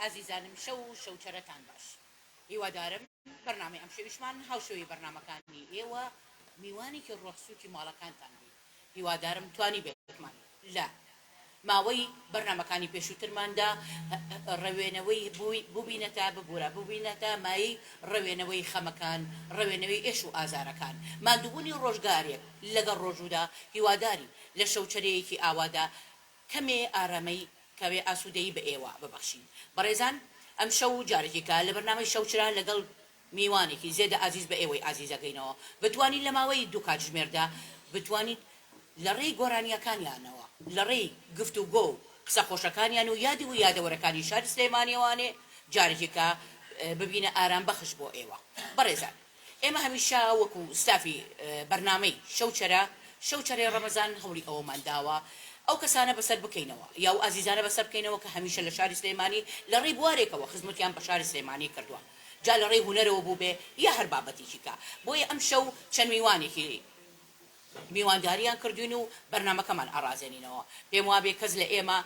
ئازیزانم شەوچەرەتان باش هیوادارم بەرنامەی ئەم شەویشمان هاوشەوی بەرنامەکانی ئێوە میوانێکی ڕۆخسووکی ماڵەکانتان بێت هیوادارم توانی بێتمان لە ماوەی بەرنامەکانی پێشووترماندا ڕەوێنەوەی ببینەتە ببوورە مایی ڕەوێنەوەی خەمەکان ڕەوێنەوەی ئێش و ئازارەکان مادووبوونی ڕۆژگارێک لەگەڵ ڕۆژوودا هیواداری لە شەوچەرەیەکی ئاوادا کەمێ ئارامەی کەوێ ئاسوودەیی بە ئێوە ببەخشین بەڕێزان ئەم شەو جارێکیکە لە بەرنامەی شەوچرا لەگەڵ میوانێکی زێدە ئازیز بە ئێوەی ئازیزەکەینەوە بتوانین لە ماوەی دوو کاتژمێردا بتوانیت لە ڕێی گۆرانیەکانیانەوە لە ڕێی گفت و گۆ و قسە خۆشەکانیان و یادی و یادەوەرەکانی شاری سلێمانیەوانێ جارێکیکە ببینە ئارام بەخش بۆ ئێوە بەڕێزان ئێمە هەمیشە وەکو ستافی بەرنامەی شەوچەرەی ڕەمەزان هەوڵی ئەوەمان داوە ئەو کەسانە بەسەر بکەینەوە یا و ئازیزانە بەسەر بکەینەوە کە هەمیشە لە شاری سلێمانی لە ڕێی بوارێکەوە خزمەتیان بە شاری سلێمانی کردووە جا لە ڕێی هونەرەوە بوو بێ یا هەر بابەتێکیکە بۆیە ئەم شەو چەند میوانێکی میوانداریان کردوین و بەرنامەکەمان ئارازێنینەوە پێم وابێ کەس لە ئێمە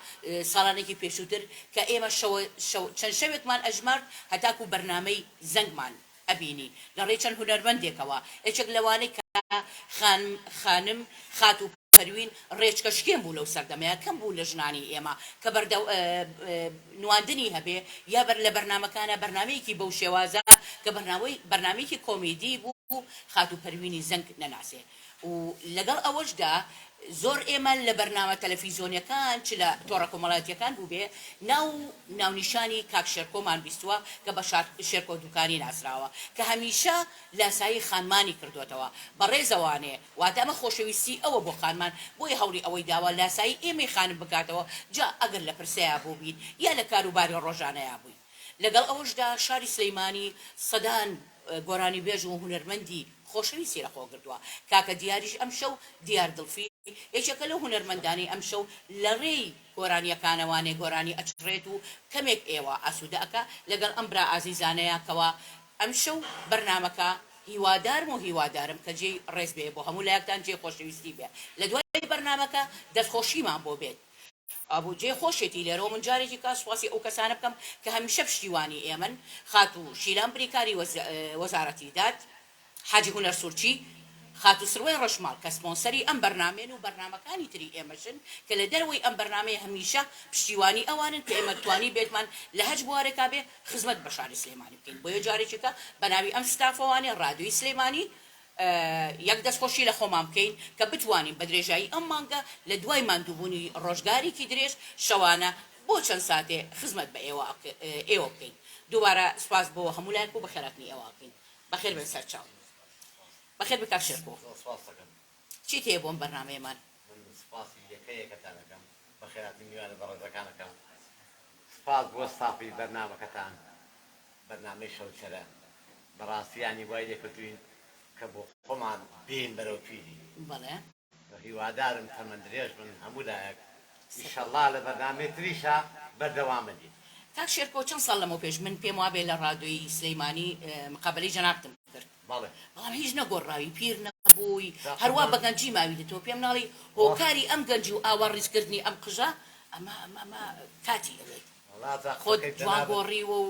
ساڵانێکی پێشووتر کە ئێمە چەند شەوێکمان ئەژمارد هەتاکو بەرنامەی زەنگمان ئەبینی لە ڕێی چەند هونەرمەندێکەوە یەکێک لەوانەی کە خانم خات و فەروین ڕێچکەشکێن بوو لەو سەردەمەیە کەم بوو لە ژنانی ئێمە کە نواندنی هەبێ یا لە بەرنامەکانە بەرنامەیەکی بەو شێوازە کە بەرنامەیەکی کۆمیدی بوو خات و پەروینی زەنگ نەناسێ و لەگەڵ ئەوەشدا زۆر ئێمە لە بەرنامە تەلەڤیزۆنیەکان چ لە تۆڕە کۆمەڵایەتیەکان بوو بێ ناونیشانی کاک شێرکۆمان بیستووە کە بە شێرکۆ دوکانی ناسراوە کە هەمیشە لاسایی خانمانی کردوێتەوە بەڕێزەوانێ واتە ئەمە خۆشەویستی ئەوە بۆ خانمان بۆی هەوڵی ئەوەی داوە لاسایی ئێمەی خانم بکاتەوە جا ئەگەر لە پرسەیە بوو بین یا لە کاروباری ڕۆژانەیە بووین لەگەڵ ئەوەشدا شاری سلەیمانی سەدان گۆرانی بێژ و هونەرمەندی خۆشەویستی لەخۆ گرتووە کاکە دیاریش ئەم شەو دیار دڵفی یەکێکە لەو هونەرمەندانی ئەم شەو لە ڕێی گۆرانیەکانەوانێ گۆرانی ئەچڕێت و کەمێک ئێوە ئاسوودە ئەکە لەگەڵ ئەم برا ئازیزانەیە کەوە ئەم شەو بەرنامەکە هیوادارم کە جێی ڕێز بێ بۆ هەموو لایەکتان جێ خۆشەویستی بێ لە دوای بەرنامەکە دەستخۆشیمان بۆ بێت ئابوو جێ خۆشێتی لێرەوە من جارێکی کا سوپاسی ئەو کەسانە بکەم کە هەمیشە پشتیوانی ئێمن خات و شیلان بریکاری وەزارەتی داد حاجی هونەر سوورچی خاتو سروەی ڕەشماڵ کە سپۆنسەری ئەم بەرنامێن و بەرنامەکانی تری ئێمەشن کە لە دەروەی ئەم بەرنامەیە هەمیشە پشتیوانی ئەوانن کە ئێمە توانی بێتمان لە هەج بوارێکا بێ خزمەت بە شاری سلێمانی بکەین بۆیە جارێکێکە بەناوی ئەم ستافەوانێ ڕادیۆی سلێمانی یەک دەستخۆشی لە خۆمان بکەین کە بتوانین بە درێژایی ئەم مانگە لە دوای ماندووبوونی ڕۆژگارێکی درێژ شەوانە بۆ چەند ساتێ خزمەت بە ئێوە بکەین دووبارە سپاس بۆ هەموو لایەک و بەخێراتنی ئێوە بکەین بەخێر بن سەرچاو بەخێر بکار شێرکۆ چی تێ بۆم بەرنامەیەمان من سپاسی یەکەیەکەتانەکەم بەخێراتی میوانە بەڕێزەکانەکەم سپاس بۆ ستافی بەرنامەکەتان بەرنامەی شەوچەرە بەڕاستیانی وای لێکردوین کە بۆ خۆمان بین بەرەو پیری بەڵێ هیوادارم تەمەندرێژ من هەموو لایەک ئینشەڵڵا لە بەرنامەی تریشە بەردەوامە دین کاک شێرکۆ چەند ساڵ لەمە پێش من پێم وابێ لە ڕادیۆی سلەیمانی مقابلەی جەنابتم کرد بەڵام هیچ نەگۆڕاوی پیر نەبووی هەروە بە گەنجی ماوی دێتەوە پێم ناڵی هۆکاری ئەم گەنجی و ئاوا ڕیزکردنی ئەم قژە ئەمە کاتی ئەوێت خۆت جوان گۆڕیوە و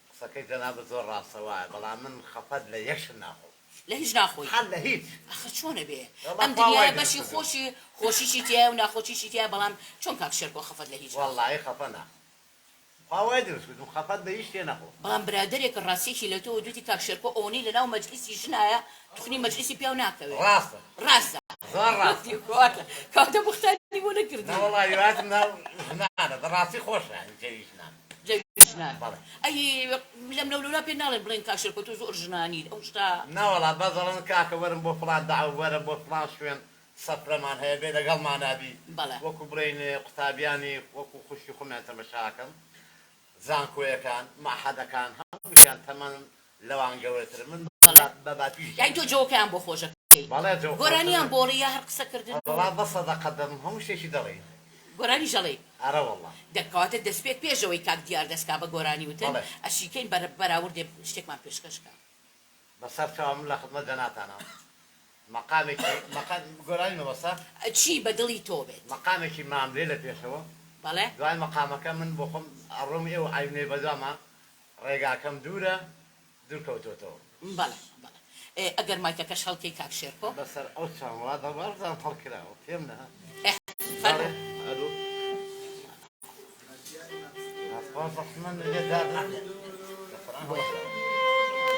قسەکەی جەنابە زۆر ڕاستەوایە بەڵام من خەفەت لە یەکش ناخۆ لە هیچ ناخۆی هەر لە هیچ ئەخە چۆنە بێ ئەم دنیای بەشی خۆشیشی تایە و ناخۆشیشی تایە بەڵام چۆن کاک شێرکۆ خەفەت لە هیچ وەڵڵاهی خەفە ناخۆ خواوای دروست کردم خەفەت بە هیچ شتێ نەخۆ بەڵام برادێک ڕاستێکی لە تۆ دوتی کاک شێرکۆ ئەوەی لەناو مەجلیسی ژنایە توخنی مەجلیسی پیاو ناکەوێت ڕاستە زۆر ڕاستی کاتە بختانی بۆ نەکردی وەڵڵاهی واتم ناو ژنانە بەڕاستی خۆشە جێوی ژنان ئەی لەم لەولولا پێ ناڵێن بڵێن کاک شێرکۆ تۆ زۆر ژنانی ئەو شتا ناوەڵا بەزەڵن کاکە وەرم بۆ فڵان داو وەرە بۆ فڵان شوێن سەفرەمان هەیە بێ لەگەڵمان نابی وەکو بڕین قوتابیانی وەکو خوشکی خۆمیان تەمەشاکەم زانکۆیەکان مەحەدەکان هەموویان تەمەن لەوان گەورەتر من بەباتی یای تۆ جۆکەیان بۆ خۆشەکەی گۆرانیان بۆڕی یا هەر قسەکردن وەڵا بە سەدەقە دەم هەموو شتێکی دەڵێ گۆرانی ژەڵێ ئەرە وەڵڵا دەکەواتە دەستپێک پێشەوەی کاک دیار دەستکا بە گۆرانی وتن ئەشیکەین بەراوردێ شتێکمان پێشکەشکە بەسەر چاوە من لە خزمەت جەناتانە مەقامێکی گۆرانی مەبەسە چی بە دڵی تۆ بێت مەقامێکی مامرێ لە پێشەوە بەڵێ دوای مەقامەکە من بۆ خۆم ئەڕۆم ئێوە ئاینێ بەدامە ڕێگاکەم دوورە دوورکەوتۆتەوە بەڵێ بەڵێ ئەگەر مایکەکەش هەڵکەی کاک شێرکۆ بەسەر ئەو چاوە دەبارزان هەڵکراوە پێم نەها فەرموو ئەلو من لێ دادن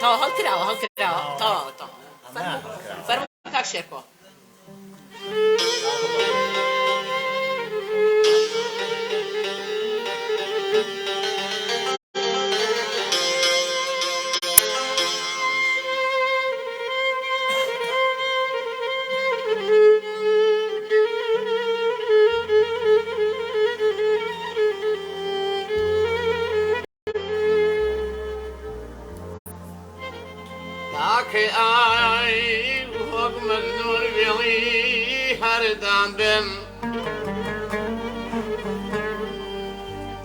تەوا هەڵکراوە هەڵکراوە تەواوە تەواوە فەرموو کاک شێرکۆ تاکەی ئای وەک مەزنوور بێڵی هەردان بم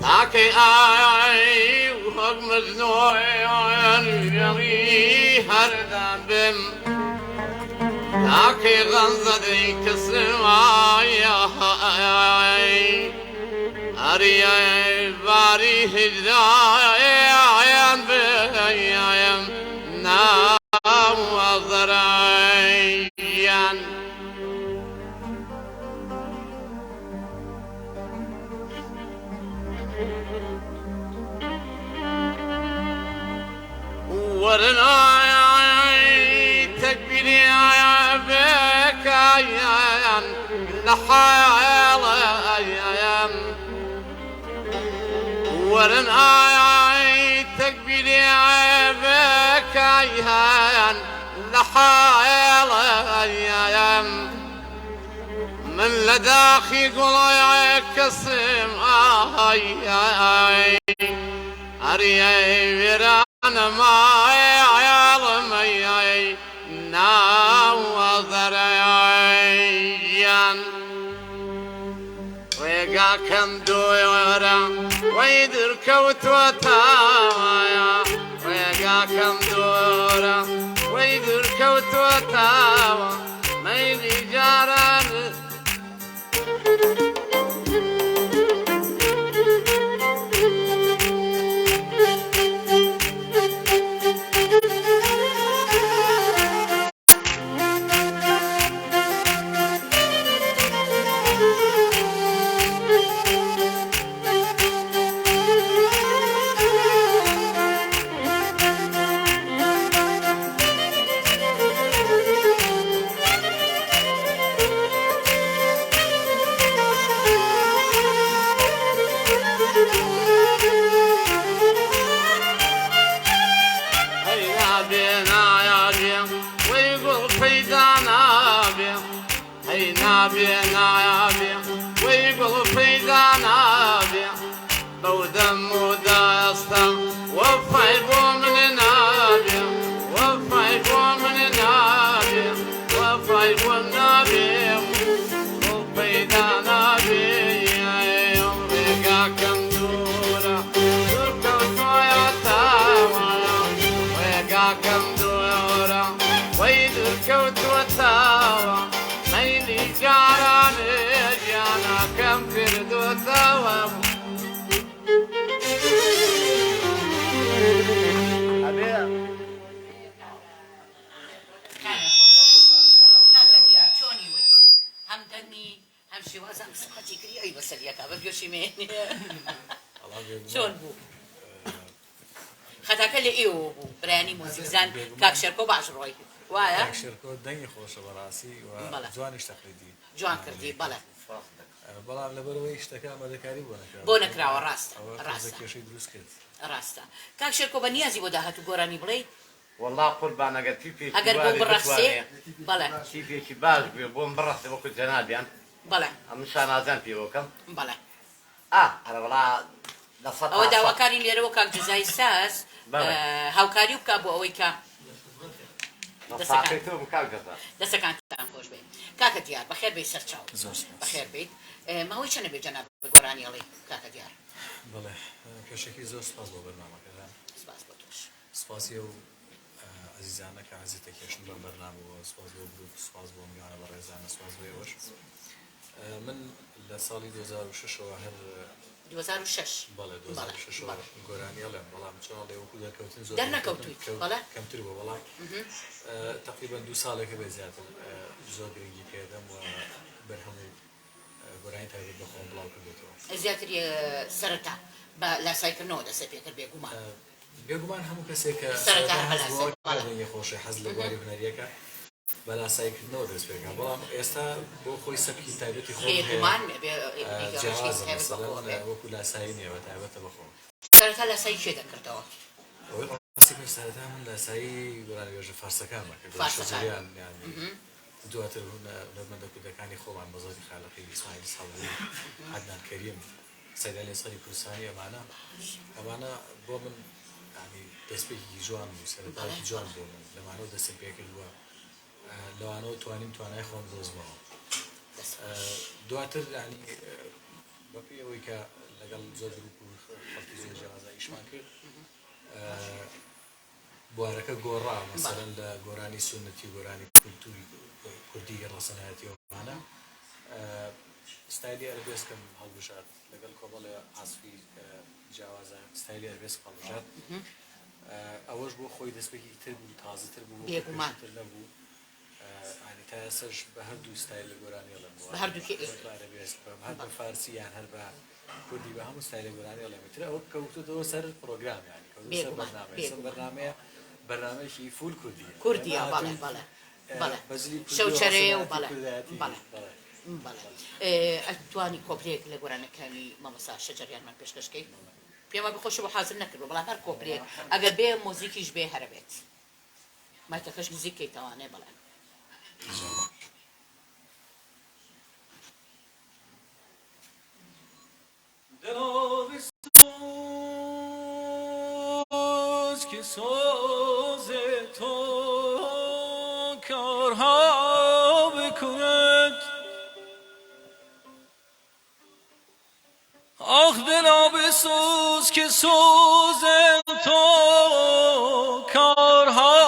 تاکەی ئای وەک مەزنوور بێڵی هەردان بم تاکەی غەنزەدەی کەسم ئەریای باری هیدایان بەیایم ناوەزەرایان وەرنای تەکبیری بکایان لە حاڵەیان وەرنای تەکبیری بکایان لە حاڵەیان من لە داخی گوڵای کەسم ئەریای وێرانەمایڵمەیای ناوەزەرایان ڕێگاکەم دوێرە وەی درکەوتوە تاوایە ڕێگاکەم دوورە وەی درکەوتوە تاوە مەیلی جاران نابێ نابێ وەی گوڵ پەیدا نابێ بەو دەم و دەستەم وەفای بۆ منە نابێ وەفای بۆ منە نابێ وەفای بۆ نابێ گوڵ پەیدا نابێ ڕێگاکەم دوورە دوورکەوتۆیە تاوانە ڕێگاکەم دوورە وەی دوورکەوتوە تاوە مەیلی جارانێ گیانەکەم کردوتەوە هەم دەنگی هەم شێوازم سەقەتی کردی ئەی بەسەریەکە بە گوێشی مێنێ چۆن بوو خەتاکە لە ئێوە بوو برایانی مۆزیکزان کاک شێرکۆ باش ڕۆی وایە کاک شێرکۆ دەنگی خۆشە بەڕاستی جوانیش تەقلیدی جوان کردی بەڵێ بەڵام لەبەرەوەی شتەکە ئەمەدەکاری بۆ نەکراوە ڕاستە کێشەی دروست کرد ڕاستە کاک شێرکۆ بە نیازی بۆ داهاتوو گۆرانی بڵێ والله قوربان ئەگەر تیپێکی ئەگەر بۆ بڕەسێ بەڵێ تیپێکی باش بێ بۆم بڕەسێ وەکو جەنابیان بەڵێ ئەم شانازان پێوەکەم بەڵێ هەرە وڵا ئەوە داواکاری لێرەوە کاک جزای ساس هاوکاری بکە بۆ ئەوەی کە دەستەکانتان خۆش بێ کاکە دیار بەخێر بێ سەرچاو بەخێر بێت ماوەی چەنە بێ جەناب گۆرانی ئەڵێ کاکە دیار بەڵێ پێشێکی زۆر سپاس بۆ بەرنامەکەدان سپاس بۆ تۆش سپاسی و عزیزانە کە حەزی تێکێشن بەم بەرنامەوە سپاس بۆ گروپ سپاس بۆ میوانە بە ڕێزانە سپاس بۆ ئێوەش من لە ساڵی 2006 هەر 2006 بەڵێ 2006 گۆرانی ئەڵێم بەڵام چۆڵێ وەکو دەرکەوتن زۆر دەرنەکەوتویت بەڵێ کەمتر بوو بەڵام تقریبا 2 ساڵێکە بێ زیاتر زۆر گرنگی پێدەم و بەرهەموو گۆرانی تایبەت بەخۆم بڵاو کردێتەوە زیاتر سەرەتا بە لاسایکردنەوە دەسێ پێکرد بێگومان بێگومان هەموو کەسێک کە خۆشی حەز لە گواری هونەریەکە بە لاسایکردنەوە دەست پێکا بەڵام ئێستا بۆ خۆی سەبکی تایبەتی خۆم جیاوازە مەسەڵەن وەکو لاسایی نییە بە تایبەتە بەخۆم سەرەتا لاسایی کێ دەکردەوە؟ سەرەتا من لاسایی گۆرانی وێژە فارسەکانمان کرد شەجەریان دواتر هونەرمەندە کودەکانی خۆمان بە زۆری خالقی ئیسماعیل سەڵوی عەدنان کەریم سەیدا لێسەری کوردستانی ئەمانە بۆ من دەستپێکی جوان بوو سەرەتایەکی جوان بۆ من لەمانەوە دەستم پێ کردووە لەوانەوە توانیم توانای خۆم دۆزمەوە دواتر بەپێی ئەوەی کە لەگەڵ زۆر گروپ و خەڵکی زۆر جیاوازاییشمان کرد بوارەکە گۆڕا مەسەڵەن لە گۆرانی سونەتی و گۆرانی کولتوری کوردی ڕەسەنایەتیەوەمانە ستایلی ئەرەبێسکم هەڵبژات لەگەڵ کۆمەڵێ عاسفی جیاوازە ستایلی ئەرەبێسک هەڵبژات ئەوەش بۆ خۆی دەستپێکی تر بوو تازەتر بوو بێگومانتر نەبوو تا ئێسەش بە هەردوو ستایل لە گۆرانی ئەڵێم بە هەردووکێ هەر بە فارسی یان هەر بە کوردی بە هەموو ستایل لە گۆرانی ئەڵێم تر ئەوە کەوتوتەوە سەر پرۆگرام یانی کەوتوتە سەر بەرنامەیە بەرنامەیەکی فول کوردیە بەڵێ بەڵێ شەوچەرەیە و بەڵێ ئەتوانی کۆپرێک لە گۆرانەکانی مەمەسا شەجەریانمان پێشکەشکەی پێمە بخۆش بۆ حازم نەکردو بەڵام هەر کۆپرێک ئەگەر بێ مۆزیکیش بێ هەرە بێت مایتەکەش نزیکەی تەوانێ بەڵێ که ساز تو کارها بکند آخ دلا بسوز که سوز تو کارها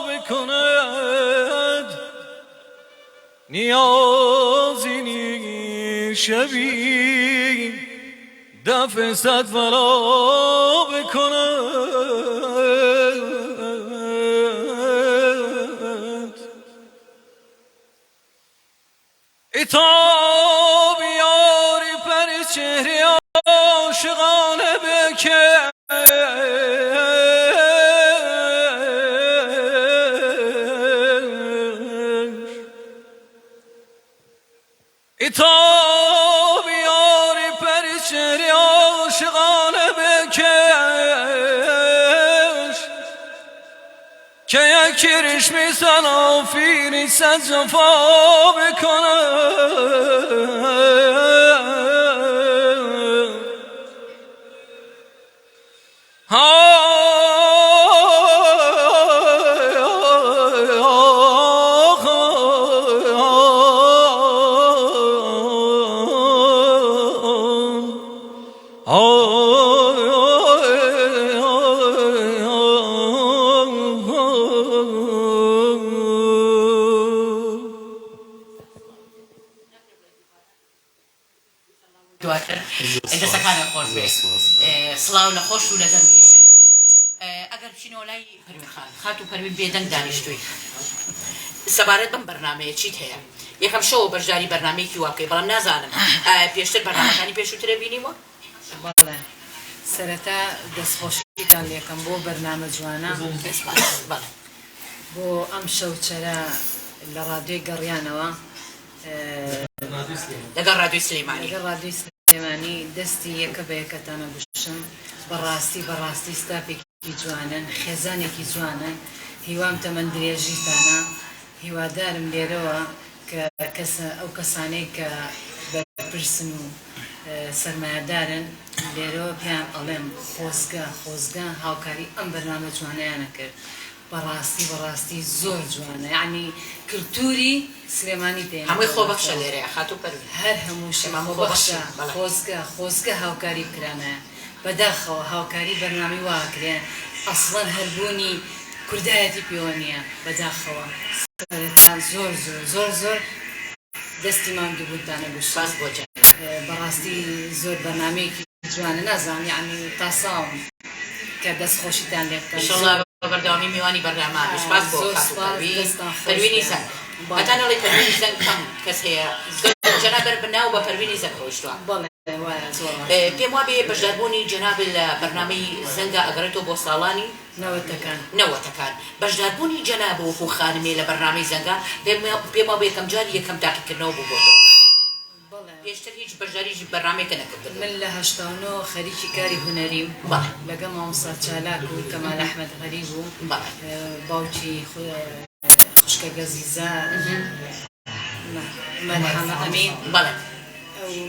بکند نیازی نی شبی دفع صد بلا بکند ایتاب یاری پر چهره عاشقانه بکن ایتاب یاری پر چهره عاشقانه بکش که یکی رشمی سلافیری صد جفا بکنه دەستەکانە خۆش بێت سڵاو نەخۆش و لە دەنگیشە ئەگەر بچینەوە لای پەروین خان خات و پەروین بێدەنگ دانیشتووی سەبارەت بەم بەرنامەیە چیت هەیە یەکەم شەوە بەشداری بەرنامەیەکی واکەی بەڵام نازانم پێشتر بەرنامەکانی پێشووترە بینیوە بەڵێ سەرەتا دەستخۆشیتان لێکەم بۆ بەرنامە جوانە بۆ ئەم شەوچەرە لە ڕادیۆی گەڕیانەوە لەگەڵ ڕادیۆی سلەیمانی سلێمانی دەستی یەکە بە یەکەتانە بشم بەڕاستی ستاپێکی جوانن خێزانێکی جوانن هیوام تەمەند درێژیتانە هیوادارم لێرەوە کە ئەو کەسانەی کە بەرپرسن و سەرمایەدارن لێرەوە پێیان ئەڵێم خۆزگە هاوکاری ئەم بەرنامە جوانەیانە کرد بەڕاستی زۆر جوانە یعنی کللتوری سلێمانی دێن هەمووی خۆبەخشە لێرەیە خاتو پەروین هەر هەمووشمان خۆبەخشە خۆزگە هاوکاری بکرانە بەداخەوە هاوکاری بەرنامی واکرێن ئەسڵەن هەربوونی کوردایەتی پێوە نییە بەداخەوە زۆر دەستیمان دووبووتانە گوش باس بۆ بەڕاستی زۆر بەنامەیەکی جوانە نازانم یعنی تا ساڵ کە دەستخۆشیتان لێ بکەن بەردەوامی میوانی بەرنامە سپاس بۆ پەروینی زەنگ هەتانەڵی پەروینی زەنگ کەم کەس هەیە جەنابەر بناو بە پەروینی زەنگ ڕۆیشتووە پێم وابێ بەشداربوونی جەناب لە بەرنامەی زەنگە ئەگەڕێتەوە بۆ ساڵانی نەوەتەکان بەشداربوونی جەناب وەکو خانمێ لە بەرنامەی زەنگە پێم وابێ یەکەم جاری یەکەم تاقیکردنەوە بووبۆتەوە پێشتر هیچ بەشداریی بەرنامێکە نەکردن من لە هەشتانەوە خەریکی کاری هونەریم لەگەڵ مامۆستا چالاک و کەمال ئەحمەد غەریب و باوکی خوشکە گەزیزە مەلحەمە ئەمین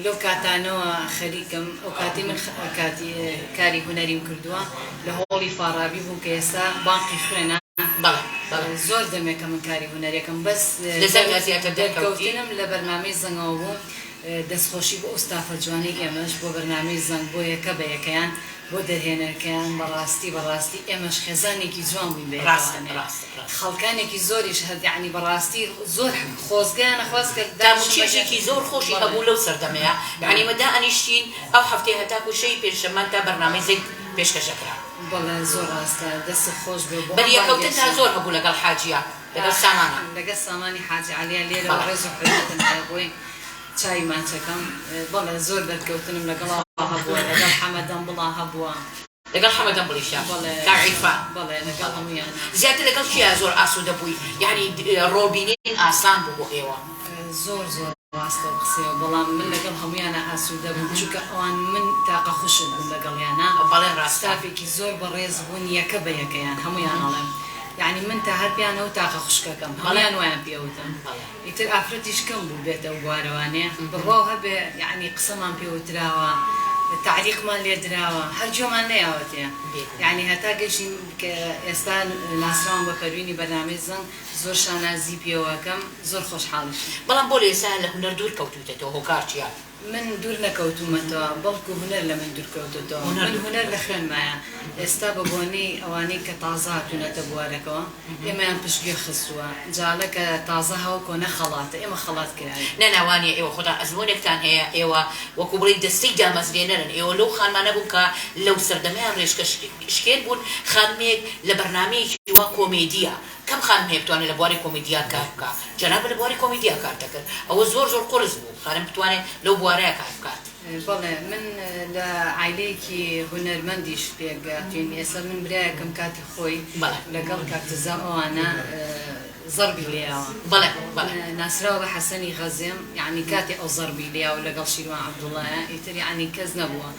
لەو کاتانەوە خەریکم ئەو کاتی من کاتی کاری هونەریم کردووە لە هۆڵی فارابی بووم کە ئێستا بانقی خوێنە زۆر دەمێکە من کاری هونەرێکم بەس دەرکەوتنم لە بەرنامەی زەنگەوە بوو دەستخۆشی بۆ ئوستافە جوانی ئێمەش بۆ بەرنامەی زەنگ بۆ یەکە بە یەکەیان بۆ دەرهێنەرەکەیان بەڕاستی ئێمەش خێزانێکی جوان بووین خەڵکانێکی زۆریش هەر یعنی بەڕاستی زۆر خۆزگایان نەخواست کرد داموچێژێکی زۆر خۆشی هەبوو لەو سەردەمەیە یعنی مەدا ئەنیشتین ئەو هەفتەی هەتاکو شەی پێشەمان تا بەرنامەی زەنگ پێشکەشەکرا بەڵێ زۆر ڕاستە دەست خۆش بێ بەریەکەوتن تا زۆر هەبوو لەگەڵ حاجیە لەگەڵ سامانی حاجی عەلیە لێرە ڕێز و حرمەتن بۆی چای ماچەکەم بەڵێ زۆر دەرکەوتنم لەگەڵا هەبووە لەگەڵ حەمەدەم بڵا هەبووە لەگەڵ حەمەدەم بڵیشە کاعیفا بەڵێ لەگەڵ هەمویان زیاتر لەگەڵ چیا زۆر ئاسوودە بووی یعنی ڕۆبینین ئاسان بوو بۆ ئێوە زۆر ڕاستە قسەوە بەڵام من لەگەڵ هەمویانە ئاسوودە بووم چونکە ئەوان من تاقە خوشت بووم لەگەڵیانە بەڵێ ڕاستافێکی زۆر بەڕێز بوون یەکە بە یەکەیان هەمویان ئەڵێم یعنی من تا هەرپیانە و تاقە خوشکەکەم هەڵیان وایان پێوتم ئیتر ئافرەتیش کەم بوو بێتەوە بوارەوانێ بڕواو هەبێ یعنی قسەمان پێوتراوە تعلیقمان لێ دراوە هەر جۆمان نەیاوەتەیە یعنی هەتا گەشتین کە ئێستا ناسراوم بە پەروینی بەرنامەی زەنگ زۆر شانازی پێوەکەم زۆر خۆشحاڵیش بەڵام بۆ لێسا لە هونەر دوور کەوتوتێتەوە هۆکار چیە من دوور نەکەوتومەتەوە بەڵکو هونەر لە من دوور کەوتێتەوە من هونەر لە خوێنمایە ئێستا بە بۆنەی ئەوانەی کە تازە هاتوونەتە بوارەکەەوە ئێمەیان پشتگوێ خستووە جاڵە کە تازە هەوە کۆنە خەڵاتە ئێمە خەڵات کراوی نەناوانێ ئێوە خۆدا ئەزمۆنێکتان هەیە ئێوە وەکو بڵی دەستەی دامەزرێنەرن ئێوە لەو خانمانە بوون کە لەو سەردەمەیان ڕێژکە شکێن بوون خانمێک لە بەرنامەیەکی وا کۆمێدیە کەم خانم هەیە بتوانێت لە بواری کۆمێدیا کار بکات جەناب لە بواری کۆمێدیا کار دەکرد ئەوە زۆر قرس بوو خانم بتوانێت لەو بوارەیە کار بکات بەڵێ من لە عایلەیەکی هونەرمەندیش پێگاتوین ئێستا من برایەکەم کاتی خۆی لەگەڵ کاکتزا ئەوانە زەربی لێیاوە ناسراوە بە حەسەنی غەزێم یعنی کاتی ئەو زەربی لێیاوە لەگەڵ شیروان عەبدوڵایە ئیتر یعنی کەس نەبووە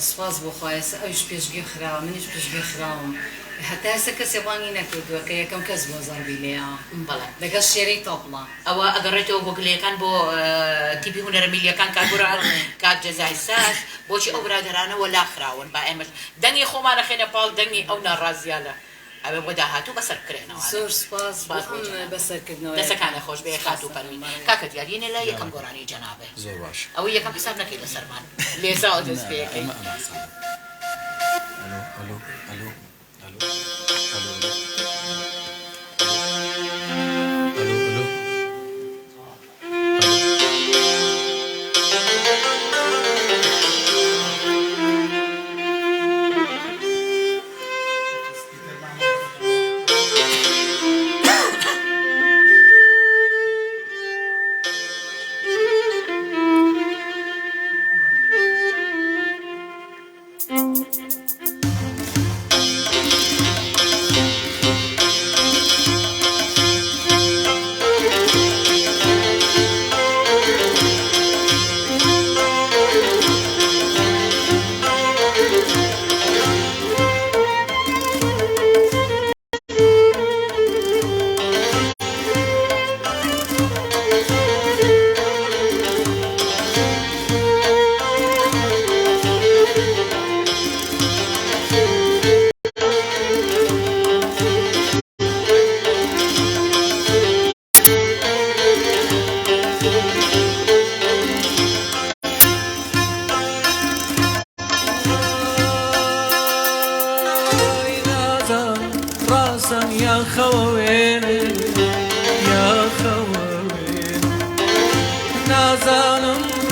سپاس بۆ خوایە ئەوش پێشگوێ خراوە منیش پێشگوێ خراوم هەتا ئێستا کەسێ بانگی نەکردووە کە یەکەم کەس بۆ زەربی لێیاوە لەگەڵ شێرەی تۆپڵە ئەوە ئەگەڕێتەوە بۆ گلەکان بۆ تیپی هونەرە میلیەکان کاگوران کات جەزای ساس بۆچی ئەو برادرانەوە لاخراون با ئێمەش دەنگی خۆمانە خێنە پاڵ دەنگی ئەو ناڕازیانە ئەوێ بۆ داهاتوو بەسەر بکرێنەوە زۆر سپاس بەسەرکردنەوە دەسەکانە خۆش بێ خات و پەروین کاکە دیارینە لە یەکەم گۆڕانی جەنابێ زۆر باش ئەوە یەکەم حساب نەکەی لەسەرمان لێساوە دەست پێەکەی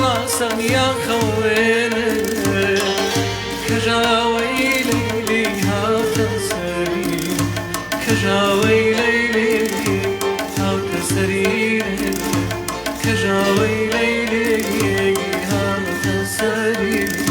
راسم یا خوێنە کەژاوەی لەیلی هاتە سەری کەژاوەی لەیلی هاتە سەری کەژاوەی لەیلی هاتە سەری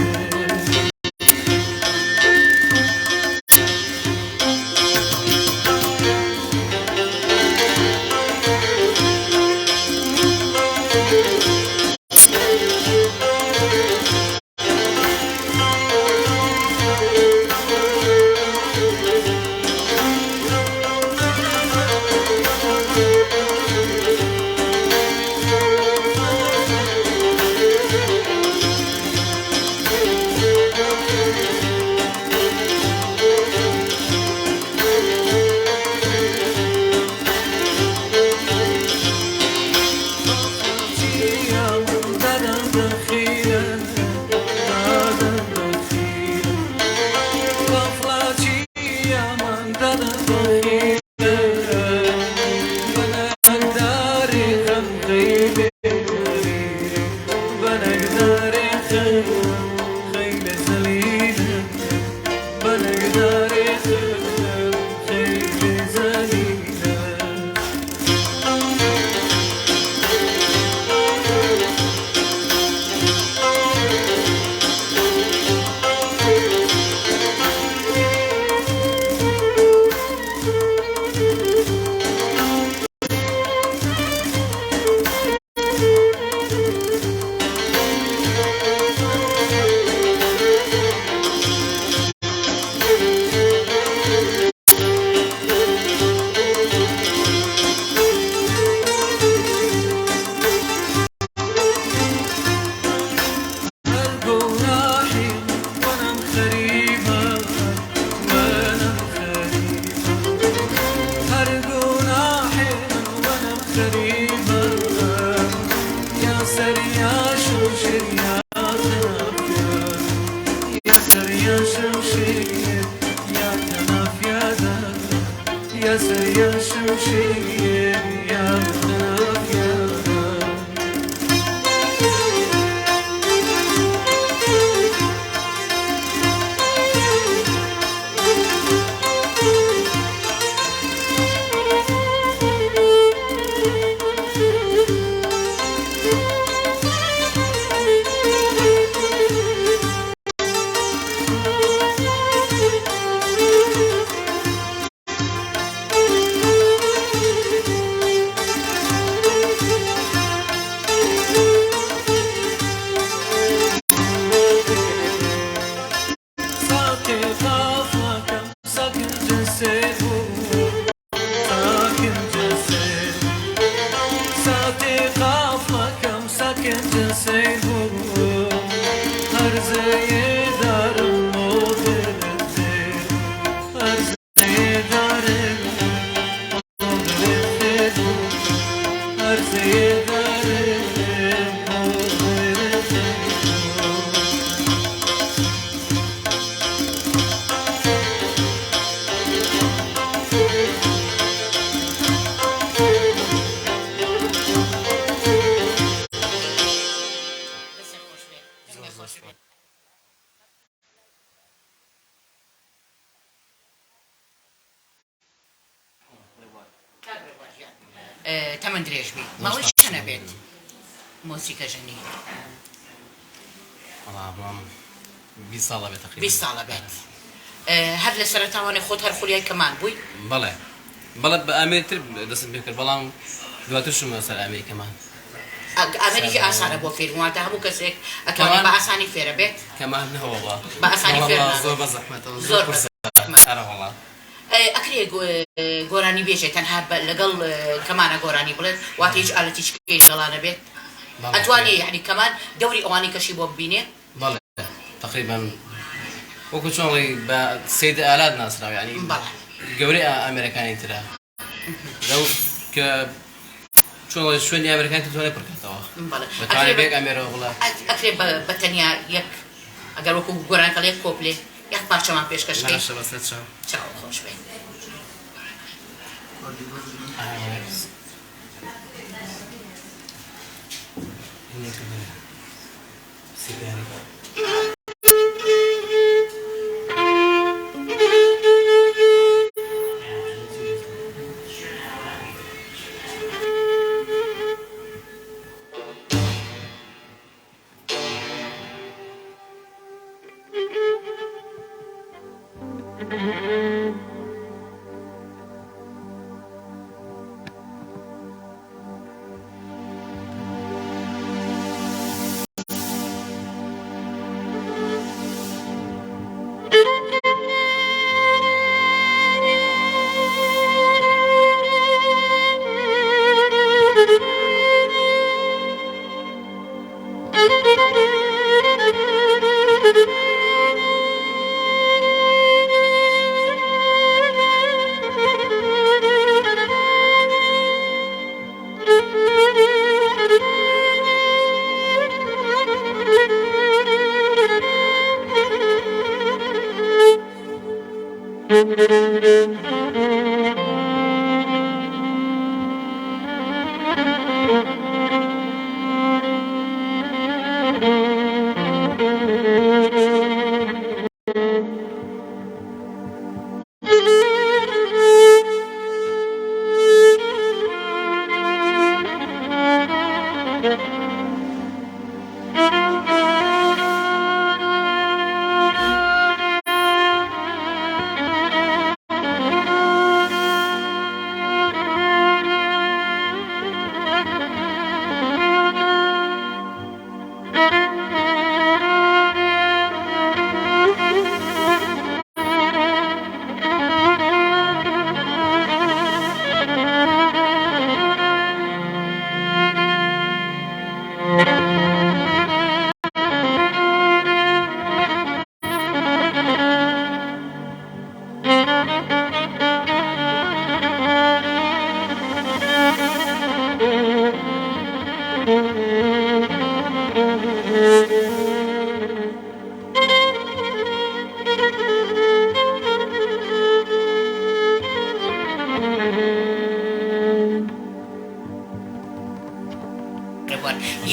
تەمەند درێژ بی ماوەی چەنە بێت مۆسیقە ژەنی 20 ساڵە بێت تقریبا 20 ساڵە بێت هەر لە سەرەتاوانێ خۆت هەر خولیای کەمان بووی بەڵێ بەڵێ بە ئامێرتر دەستم پێ کرد بەڵام دواتر شومە سەر ئامێری کەمان ئامەریکی ئاسانە بۆ فێربوونەوە تا هەموو کەسێک ئەتوانێت بە ئاسانی فێرە بێت کەمان نەوەڵا بە ئاسانی فێر زۆر بە زەحمەتەوە زۆر زۆر سارە وەڵا ئەکرێ گۆرانی بێژێت تەنها لەگەڵ کەمانە گۆرانی بڵێت واتە هیچ ئالەتی شکێش دەڵانە بێت ئەتوانێ یعنی کەمان دەوری ئەوانی کەشی بۆ ببینێ بەڵێ تقریبا وەکو چۆنڵی بە سید ئالات ناسراوە یعنی گەورەی ئامێرەکانی ترە لەو کە چۆنڵی شوێنی ئامێرەکانی توانێت پڕکاتەوە بەتوانێت بێک ئامێرەوە بڵێ ئەکرێ بە تەنیا یەک ئەگەر وەکو گۆرانکەڵ یەک کۆپلێ یەک پارچەمان پێشکەشکەی چاو خۆش بێت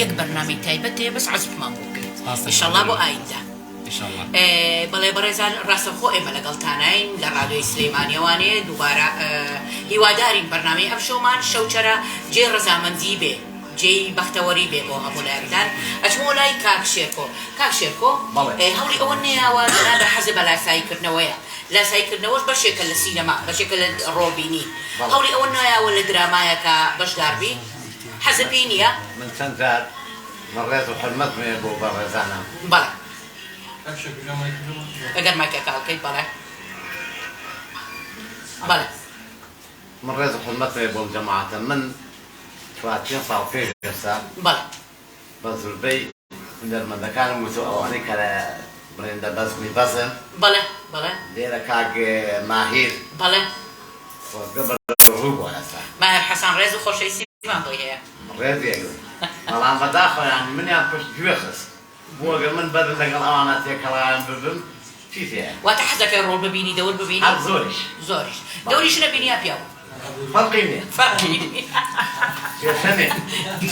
یەک بەرنامەی تایبەتێ بەس عەزبمان بۆ کرد ئینشەڵڵا بۆ ئایندا بەڵێ بەڕێزان ڕاستەوخۆ ئێمە لەگەڵتانین لە ڕادیۆی سلەیمانیەوانێ دووبارە هیوادارین بەرنامەی ئەم شەومان شەوچەرە جێ ڕەزامەندی بێ جێی بەختەوەری بێ بۆ هەموو لایەکدان ئەچمەوە لای کاک شێرکۆ هەوڵی ئەوە نەیاوە لە حەزە بە لاساییکردنەوەیە لاساییکردنەوەش بەشێکە لە سینەما بەشێکە لە ڕۆبینی هەوڵی ئەوە نایاوە لە درامایەکە بەشداربی حەزە پێی نییە من چەند جار ڕێز و حرمەت مێ بۆ بەڕێزانم بەڵێ ئەگەر مایکەکەڵکەیت بەڵێ بەڵێ من ڕێز و حرمەت مێ بۆم جەماعەتە من چوارچێن ساڵ پێش ئێستا بەڵێ بە زوربەی دەرمەندەکانم وتو ئەوانەی کە لە بڕێندە بەزمی بەزن بەڵێ لێرە کاک ماهیر بەڵێ وەزگە بەڕوو بۆ ئێستا ماهر حەسان ڕێز و خۆشەویستیمان بۆی هەیە ڕێزێک بەڵام بەداخۆیان منیان پشت گوێ خست بۆ ئەگەر من بەدن لەگەڵ ئەوانە تێکەڵایان ببم چی تێ واتە حەزەکەی ڕۆڵ ببینی دەور ببینی هەر زۆریش دەوریش نەبینی یا پیاو فەرقی نییە پێشەمێ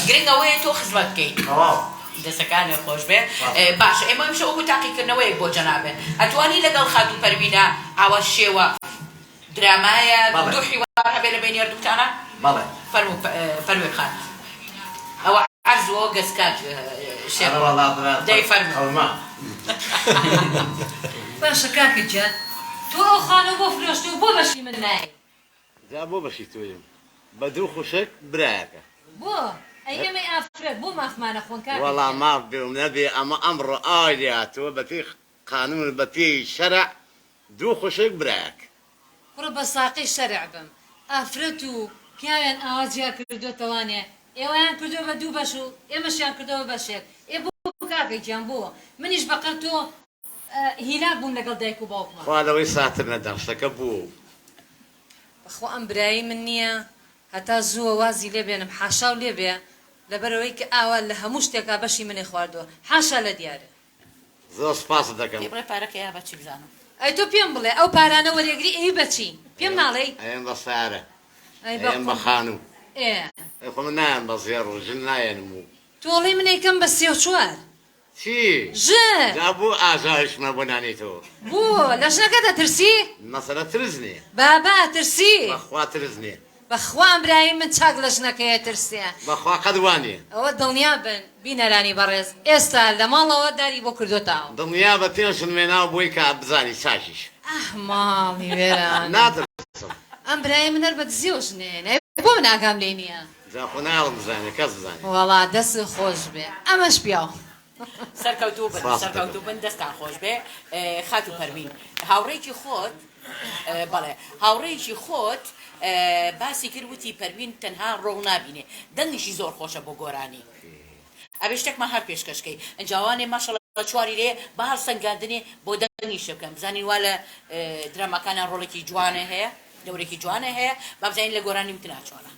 گرنگ ئەوەیە تۆ خزمەت بکەیت دەستەکانت خۆش بێ باشە ئێمە ئەمشە وەکو تاقیکردنەوەیەک بۆ جەنابێ ئەتوانی لەگەڵ خات و پەروینە ئاوا شێوە درامایە دوو حیوار هەبێ لە بینی هەردووکتانە بەڵێ فەرمووی خان ئەوە عەرزەوە گەسکات دەی فەرموو باشە کاکە جان تۆ ئەو خانەوە بۆ فرۆشتی و بۆ بەشی من نایە جا بۆ بەشی تۆیم بە دوو خوشک برایەکە بۆ ئەیەمەی ئافرەت بۆ مافمانە خۆن کاکە وەڵام ماف بێم نەبێ ئەمە ئەمڕۆ ئالیاتەوە بە پێی قانون بە پێی شەرع دوو خوشک برایەک بڕۆ بە ساقی شەرع بم ئافرەت و پیاوێن ئاوازیا کردوێتەوانێ ئێوەیان کردو بە دوو بەش و ئێمەشیان کردەوە بەشێک ئێ بۆ کاکە گیان بووە منیش بەقەر تۆ هیلاک بووم لەگەڵ دایک و باوکمە خوا لەوەی ساتر نەدەم شتەکە بوو بەخۆ ئەم برایی من نییە هەتا زووە وازی لێ بێنم حاشا و لێ بێ لەبەرەوەی کە ئاوا لە هەموو شتێکا بەشی منێ خواردووە حاشا لە دیارە زۆر سپاس دەکەم بڵێ پارەکە یا بەچی بزانم ئەی تۆ پێم بڵێ ئەو پارانە وەرێگری ئەوی بەچی پێم ناڵێ ئەم بە سارە ئەم بە خانوو خۆ من نایەن بە زێڕ و ژن نایەنم و تۆڵی منێکم بە 34 چی؟ ژن جا بوو ئاژاویشمە بۆ نانێتەوە بوو لە ژنەکە دەترسی مەسەلە ترزنێ بابا ترسی بەخوا ترزنێ بەخوام برایی من چاک لە ژنەکەیە ترسیە بەخوا قەدوانێ ئەوە دڵنیا بن بینەرانی بەڕێز ئێستا لە ماڵەوە داری بۆ کردوتاوە دڵنیا بە پێشن وێناوە بۆی کە بزانی چاشیش ماڵی وێران نادرسم ئەم برای من هەر بە دزی و ژنێ بۆ من ئاگام لێ نییە جاخۆ ناڵم بزانێ کەس بزانێ وەڵا دەست خۆش بێ ئەمەش پیاو سەرکەوتوو بن سەرکەوتوو بن دەستان خۆش بێ خات و پەروین هاوڕێکی خۆت بەڵێ هاوڕێکی خۆت باسی کرد وتی پەروین تەنها ڕۆڵ نابینێ دەنگیشی زۆر خۆشە بۆ گۆرانی ئەبێ شتێکمان هەر پێشکەشکەی ئەنجاوانێ ماشەڵڵا چواری لێ بە هەڵ سەنگاندنێ بۆ دەنگیشە بکەم بزانین وا لە درامەکانان ڕۆڵێکی جوانە هەیە دەورێکی جوانە هەیە با بزانین لە گۆرانی وتە ناچوانە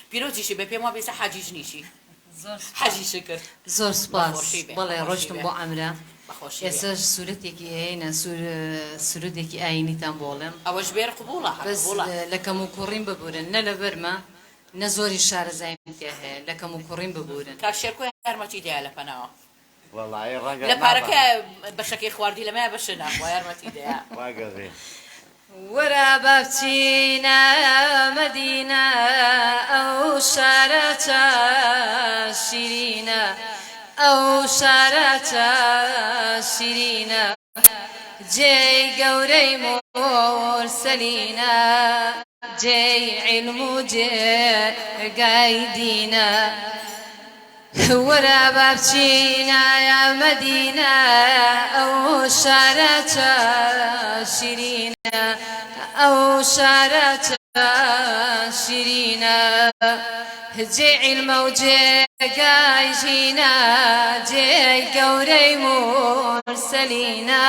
پیرۆزیشی بە پێم وا بێسە حاجیش نیشی حەجی شکر زۆر سپاس بەڵێ ڕۆشتم بۆ ئەمرە بەخۆشی ئێستا سوورەتێکی هەیە سوورەتێکی ئاینیتان بۆڵم ئەوەش بێر قبوڵە بەس لە کەم و کوڕین ببورن نە لە بەرمە نە زۆری شارەزای تێ هەیە لە کەم و کوڕین ببورن کا شێرکۆی یارمەتی دەیە لە پەناوە وەڵای ڕەنگە لە پارەکە بەشەکەی خواردی لەمایە بەشە ناخوا یارمەتی دەیە واگەڕێ وەرە بە بچینە مەدینە ئەو شارە شیرینە ئەو شارە شیرینە جێی گەورەی مرسەلینە جێی عیلم و جێگای دینە وەرە بە بچینە مەدینە ئەو شارە شیرینە ئەو شارە شیرینە جێ عیلمە و جێگای ژینە جێی گەورەی مرسەلینە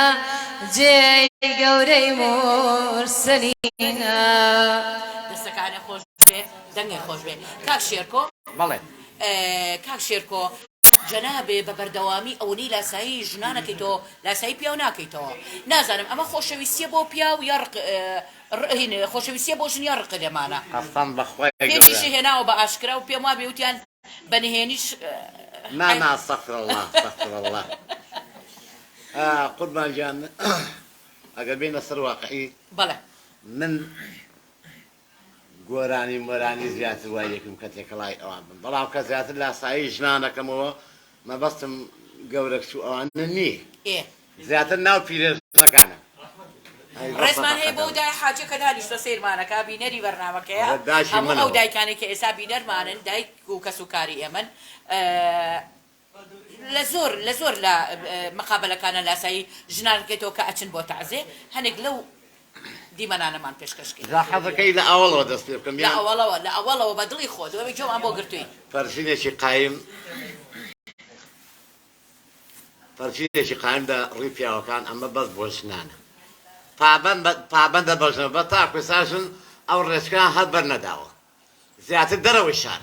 جێی گەورەی مرسەلینە دەستەکانی خۆش بێ دەنگی خۆش بێ کاک شێرکۆ بەڵێ کاک شێرکۆ جەنابێ بە بەردەوامی ئەوەی لاسایی ژنانەکەیتەوە لاسایی پیا و ناکەیتەوە نازانم ئەمە خۆشەویستیە بۆ پیا و یا خۆشەویستیە بۆ ژن یا ڕقە لێمانە ئەستان بەخوای پێچیشی هێناوە بە ئاشکرا و پێم وا بێوتیان بەنهێنیش نا استغفر الله استغفر الله قوربان جان ئەگەر بێنە سەر واقعی بەڵێ من گۆرانی مۆرانی زیاتر وای یەکم کە تێکەڵای ئەوان بن بەڵام کە زیاتر لاسایی ژنانەکەمەوە مەبەستم گەورەکچ و ئەوانە نییە زیاتر ناو پیرێژنەکانە ڕێزمان هەیە بۆ دای حاجەکە دانیشتە سیرمانەکە بینەری بەرنامەکەیە هەموو ئەو دایکانێک کە ئێستا بینەرمانن دایک و کەس و کاری ئێمن لە زۆر لە مەقابلەکانە لاسایی ژنانەکەیتەوە کە ئەچن بۆ تەعزیە هەنێک لەو دیمەنانەمان پێشکەشکەی حەزەکەی لە ئەوڵەوە دەست پێ بکەم لە ئەوڵەوە بە دڵی خۆ دوێ جۆم بۆ گرتووی فەرشینێکی قایم فەرشینێکی قایمدا ڕووی پیاوەکان ئەمە بەس بۆ ژنانە پابەندە بەژنە بە تا کوێساشن ئەو ڕێچکان هەر بەرنەداوە زیاتر دەرەوەی شار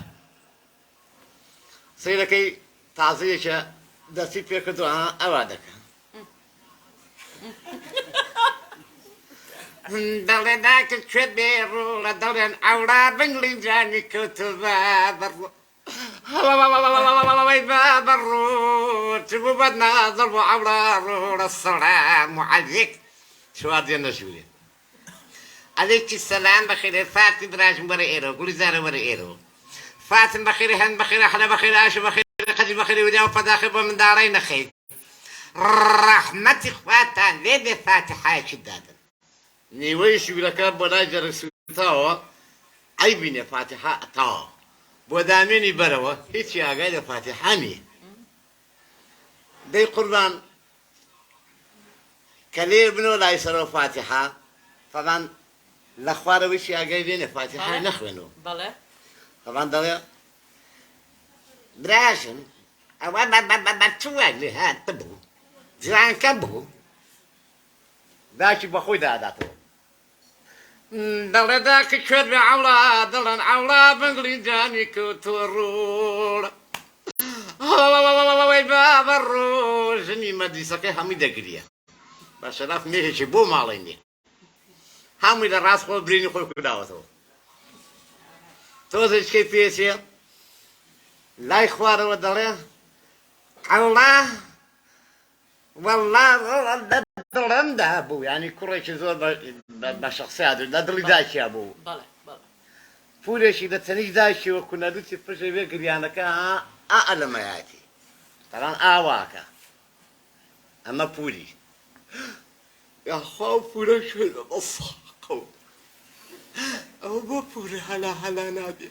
سیرەکەی تازەیەکە دەستی پێکردووە ئەوا دەکەن دەڵێ داکرد کوێت بێ ڕوڵە دەڵێن ئەوڵا بنگڵینجانی کەوتوبە بەڕوو بەڕوو چ بوو بەد نازڵ بۆ ئەوڵا ڕوڵە سەلام عەلیک چوار دێن نەژوورێ عەلیکی سەلام بەخێرێ فاتی براژم وەرە ئێرە گوڵی زارە وەرە ئێرەوە فاتم بەخێرە هەند بەخێرە حەلە بەخێرە ئاشە بەخێرە قەدی بەخێرە ودیا و پەداخێ بۆ منداڵەی نەخەیت ڕەحمەتی خواتان لێ بێ فاتحایەکی دادن نیوەی شوورەکە بۆ لای جەرەسوتاوە ئەیبینێ فاتحا ئەتاوە بۆ دامێنی بەرەوە هیچی ئاگای لە فاتحا نییە دەی قوربان کە لێ بنەوە لای سەرەوە فاتحا فەڵان لە خوارەوەیشی ئاگای لێنێ فاتحای نەخوێنەوە بەڵێ فەڵان دەڵێ براژم ئەوە بەچوە لێ هاتە بوو جوانکە بوو داکی بەخۆی داداتەوە دەڵێ داکە کوێت بێ ئەوڵا دەڵێن ئەوڵا بنگڵینجانی کەوتووە ڕوڵە وەی بابە ڕوو ژنی مەدریسەکەی هەمووی دەگریە بە شەراف مێهێکی بۆ ماڵی نییە هەمووی لە ڕاست خۆ برینی خۆی کورداوەتەوە تۆزێکەی پێچێ لای خوارەوە دەڵێ الله والله دڵم دابوو ینی کوڕێکی زۆر بە شخصیات لە دڵی دایکی بوو پولێکی لە تەنیش دایکی وەکو نەدوتی پشە بێ گریانەکە ئا لەمەیاتی تەران ئاواکە ئەمە پولی یاخوا پورە شوێنە بەساقە و ئەوە بۆ پورە هەلا هەلا نابێ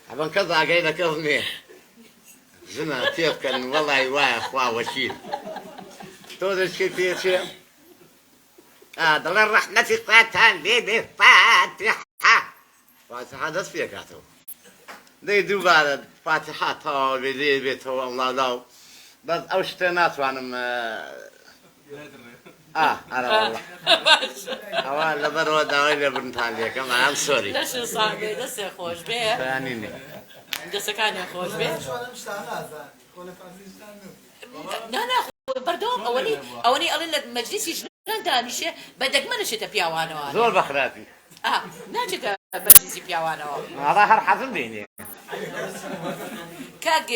ئەبەن کەس ئاگای لە کەس نییە ژنە تێ بکەن وەڵای وایە خوا وەکیل تۆ دەچێت پێچێ دەڵێ ڕەحمەتی خواتان لێ بێ فاتحە فاتحە دەست پێکاتەوە دەی دووبارە فاتحە تەواو بێ لێ بێتەوە ئەڵڵاو بەس ئەو شتە ناتوانم ئەرە وەڵڵا ئەوە لەبەرەوە داوای لێبرنتان لێکەم ئەم سۆری دەستێ خۆش بێ بەیانینێ دەستەکانی خۆش بێ نانا بەردەوام ئەوەی ئەڵێن لە مەجلیسی ژنان دانیشێ بە دەگمەنەشێتە پیاوانەوە زۆر بەخراپی ناچێتە مەجلیسی پیاوانەوە ئاڕا هەر حەزم دێنێ کاک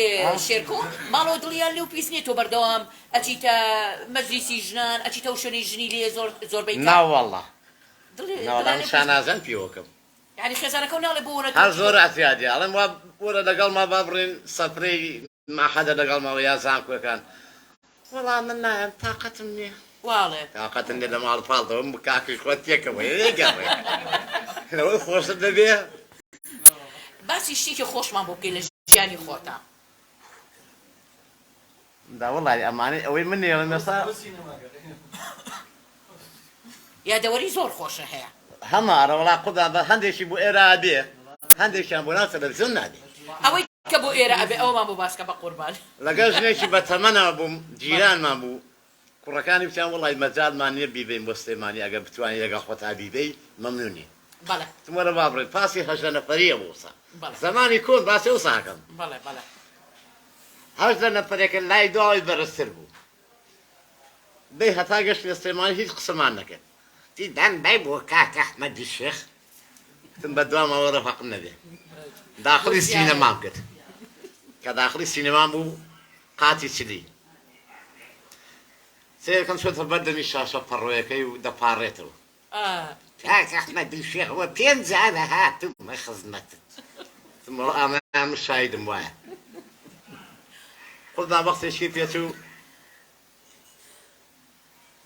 شێرکۆ ماڵەوە دڵیان لێو پیس نییە تۆ بەردەوام ئەچیتە مەجلیسی ژنان ئەچیتە و شوێنی ژنی لێ زۆربەی ناوەڵڵا ناوەڵام شانازان پیوەکەم یعنی خێزانەکە و ناڵێ بۆ هەر زۆر ئەتیادی ئەڵێم وا وەرە لەگەڵ ما با بڕێن سەفرەی ماحەدە لەگەڵمەوە یا زانکۆەکان وەڵام من نایەم تااقەتم نییە واڵێ تااقەتم لێ لە ماڵ پاڵتەوە کاکی خۆت تێکەوە یەگەڕێ لەوەی خۆشت دەبێ باسی شتێکی خۆشمان بۆ بکەی لە ژیانی خۆتە دا وەڵی ئەمانەی ئەوەی من نێڵە مێستا یادەوەری زۆر خۆشە هەیە هەمارە وڵا قودا بە هەندێکی بۆ ئێرە بێ هەندێکیان بۆ ناو تەلەڤیزیۆن نادێ ئەوەی کە بۆ ئێرە ئەبێ ئەومان بۆ باسکە بە قوربان لەگەڵ ژنێکی بە تەمەنەوە بووم جیرانمان بوو کوڕەکانی وتیان وڵی مەجالمان نییە بیبین بۆ سلێمانی ئەگەر بتوانانی لەگەڵ خۆتا بیبەی مەمنونی بەڵێ تمەرە با بڕێت پاسی هەژدە نەفەریە بۆسا زمانی کۆن باسی ئەو ساکەم بەڵێ بەڵێ هەژدە نەفەرێکە لای داوای بەرزتر بوو دەی هەتا گەشتە سلێمانی هیچ قسەمان نەکرد دیدان بای بۆ کاک ئەحمەدی شێخ تم بە دوامەوە ڕەفەقم نەبێ داخلی سینەمام کرد کە داخلی سینەمان بوو قاتی چلی سێرکەم چۆتە بەردەمی شاشە پەڕۆیەکەی و دەپارڕێتەوە کاک ئەحمەدی شێخەوە پێنج جارە هاتومە خزمەتت ئەمە شایدم وایە خۆدا بەختێکی پێچوو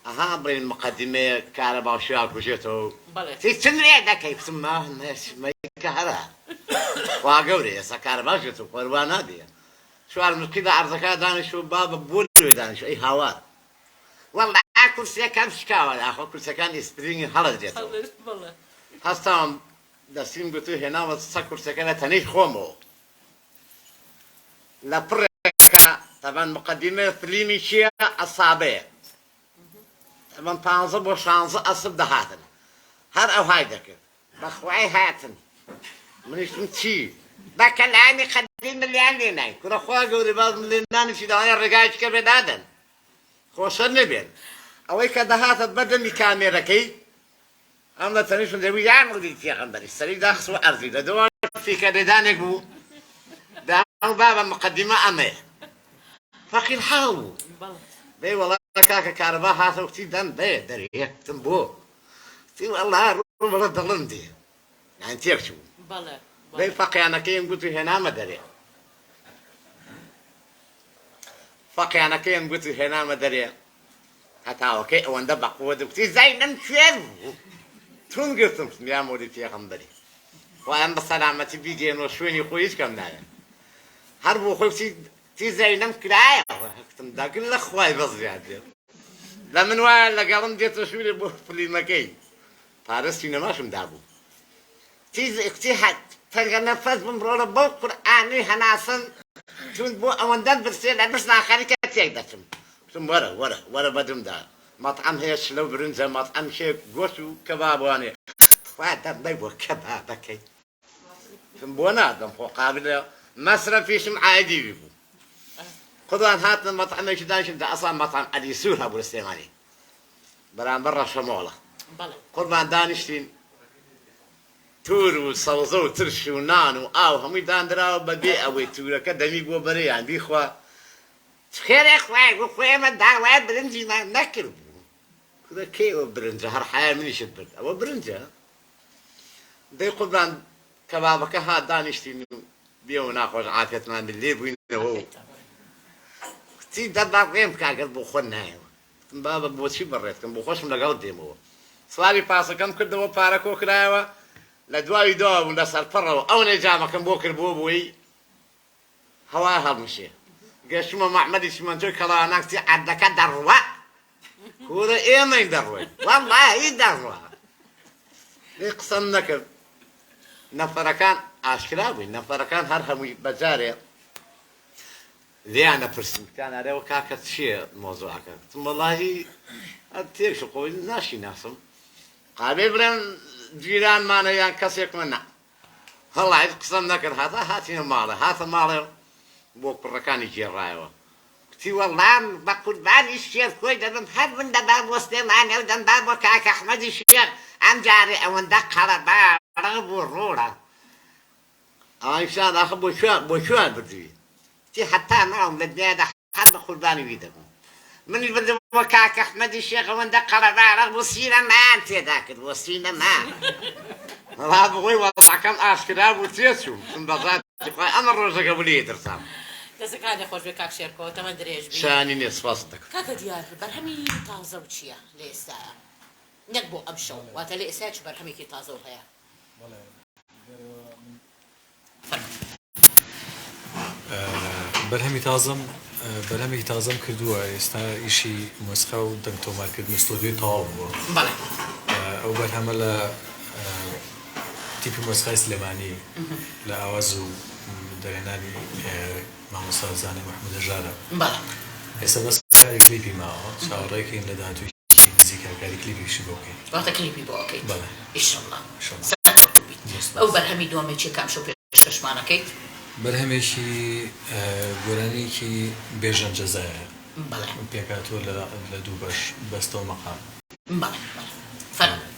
ئەها بڕین مقدمەیە کارە باشیا کوژێتەوە چند لێ دەکەی بچمەکە هەرا وا گەورە ئێستا کارە باشێتەوە قۆربان نادێ چوار مسکیدا عەرزەکە دانیشتووە بابە بۆ لێ دانیشتووە ئەی هاوار وەڵا کورسیەکەم شکاوە ئاخۆ کورسەکانی سپرینگی هەڵەدرێتەوە هەستاوم دەستیم گوتو هێناوە سە کورسەکە لە تەنەی خۆمەوە لە پڕێکە تەبەن مقدمە فلیمی چییە ئەسابەیە من 15 بۆ 16 ئەسب دەهاتن هەر ئەو های دەکرد بەخوای هاتن منیشتم چی بەکەلانی قەدی ملیان لێنای کوڕەخوا گەورەی باز ملێنانیشی داوای ڕێگایکە بێدادەن خۆشە نەبێن ئەوەی کە دەهاتت بەدەمی کامێرەکەی ئەم لە تەنیشم دەوی یان ڕووی پێغەمبەری سەری داخستوە ئەرزی لە دەوای فیکە لێدانێک بوو داو بابە مقدمە ئەمەیە فەقیر حاڵ بوو دەی وەڵا کاکە کارەبا هاتەوتی دەم بێ دەرێتم بۆ تی وەڵا ڕوومەڵە دڵم دێ یان تێک چوو دەی فەقیانەکەیم گوتو هێنامە دەرێ فەقیانەکەیم گوتو هێنامە دەرێ هەتاوەکەی ئەوەندە بەقووە دەوتی زاینم کوێر بوو تون گرتم یا مۆری پێغەمبەری وایان بە سەلامەتی بیگەێنەوە شوێنی خۆی هیچ کەم نایە هەر بۆ خۆی تی زەینەم کرایەوە هەکتم داگر لە خوای بەزیاد دێت لە من وایە لەگەڵم دێتە شوێنێ بۆ فلیمەکەی پارە سینەماشم دابوو تی هەت فەرگە نەفەس بمڕۆرە بۆ قورئانی هەناسن چون بۆ ئەوەندە برسێ لە برس ناخەریکە تێک دەچم وتم وەرە بەدمدا مەطعەم هەیە شلە و برنجە مەطعەم شێ گۆشت و کەبابوانێ خوا دەمدەی بۆ کەبابەکەی وتم بۆ نادەم خۆ قابلە مەسرەفیشم عایدی بوو خۆدان هاتن مەطعەمێکی دانیشتم دا ئەسڵان مەطعەم عەلی سوور هەبوو لە سلێمانی بەرامبەر ڕەشەمۆڵە قوربان دانیشتین تور و سەوزە و ترش و نان و ئاو هەمووی دانراوە بەبێ ئەوەی تورەکە دەمی بۆ بەرەیان بیخوا خێرێ خوای بۆ خۆێمە داوای برنجیمان نەکرد بوو کورە کەی ئەوە برنجە هەر حیا منیشت برد ئەوە برنجە دەی قوربان کەبابەکە هات دانیشتین و بێەوە ناخۆش عافێتمان لێ بووینەوە و کتی دەبا ڕێم کاگەر بۆ خۆ نایەوە بابە بۆچی بەڕێتکەم بۆ خۆشم لەگەڵ دێمەوە سواری پاسەکەم کردەوە پارە کۆ کرایەوە لە دوای دوا بوون لە سەرپەڕەوە ئەو نەجامەکەم بۆ کرد بۆ بۆی هەوا هەڵمشێ گەشتمە مەحمەدی سیمەنتۆی کەڵاواناکتی عەردەکە دەڕوە کورە ئێمەی دەڕوەی وەڵڵاهی دەڕوە لێ قسەم نەکرد نەفەرەکان ئاشکرا بووین نەفەرەکان هەر هەمووی بەجارێ لێیان نەپرسم کتیان ئەرێەوە کاکە چییە مۆزوعەکە گوتم وەڵڵاهی تێکش خۆی ناشی ناسم قابێ برێن جیرانمانە یان کەسێکمە نا هەڵای قسەم نەکرد هاتا هاتینە ماڵێ هاتە ماڵێ بۆ کوڕەکانی گێڕایەوە کتی وەڵام بە قوربانی شێر خۆی دەبم هەر من دەبا وەستێمانێ و دەمبا بۆ کاکە ئەحمەدی شێر ئەم جارێ ئەوەندە قەڵەباڕە بۆ ڕۆڵە ئایشان ئاخە بۆ کوێن بردووی تی حتا ماوم لە دنیادا هەر بە قوربانی وی دەبم منی بردم بۆ کاکە ئەحمەدی شێخ ئەوەندە قەڵەباڕە بۆ سینەمان تێدا کرد بۆ سینەمان وەڵا بڵێ وەڵاکەم ئاشکرا بوو تێچووم چون بەزاتی خۆی ئەمە ڕۆژەکە بوو لێ دەرسام دەستەکان خۆش بێ کاک شێرکۆ تەمە درێژ بی شانی نییە سپاس دەکەم کاکە دیار بەرهەمی تازە و چییە لە ئێستاە نەک بۆ ئەم شەو واتە لە ئێستا چ بەرهەمێکی تازە و هەیە بەرهەمێکی تازەم کردووە ئێستا ئیشی مۆسیقا و دەنگ تۆمارکردن ستۆدیۆی تەواو بووە ئەو بەرهەمە لە تیپی مۆسیقای سلێمانی لە ئاواز و دەرێنانی مامۆستا زانێ مەحموودە ژارە ئێستا بەس کلیپی ماوە چاوەڕێکین لە داهاتووی نزیک کاری کلیپیشی بۆ بکەین واتە کلیپی بۆ ئەوکەیت بەڵێ ئیشەڵڵا ئەو بەرهەمی دووەمێکی کام شەو پێشکەشمانەکەیت بەرهەمێکی گۆرانێکی بێژەن جەزایە بەڵێ پێکاتوە لە دوو بەش بەستەوە مەقام بەڵێ فەرموو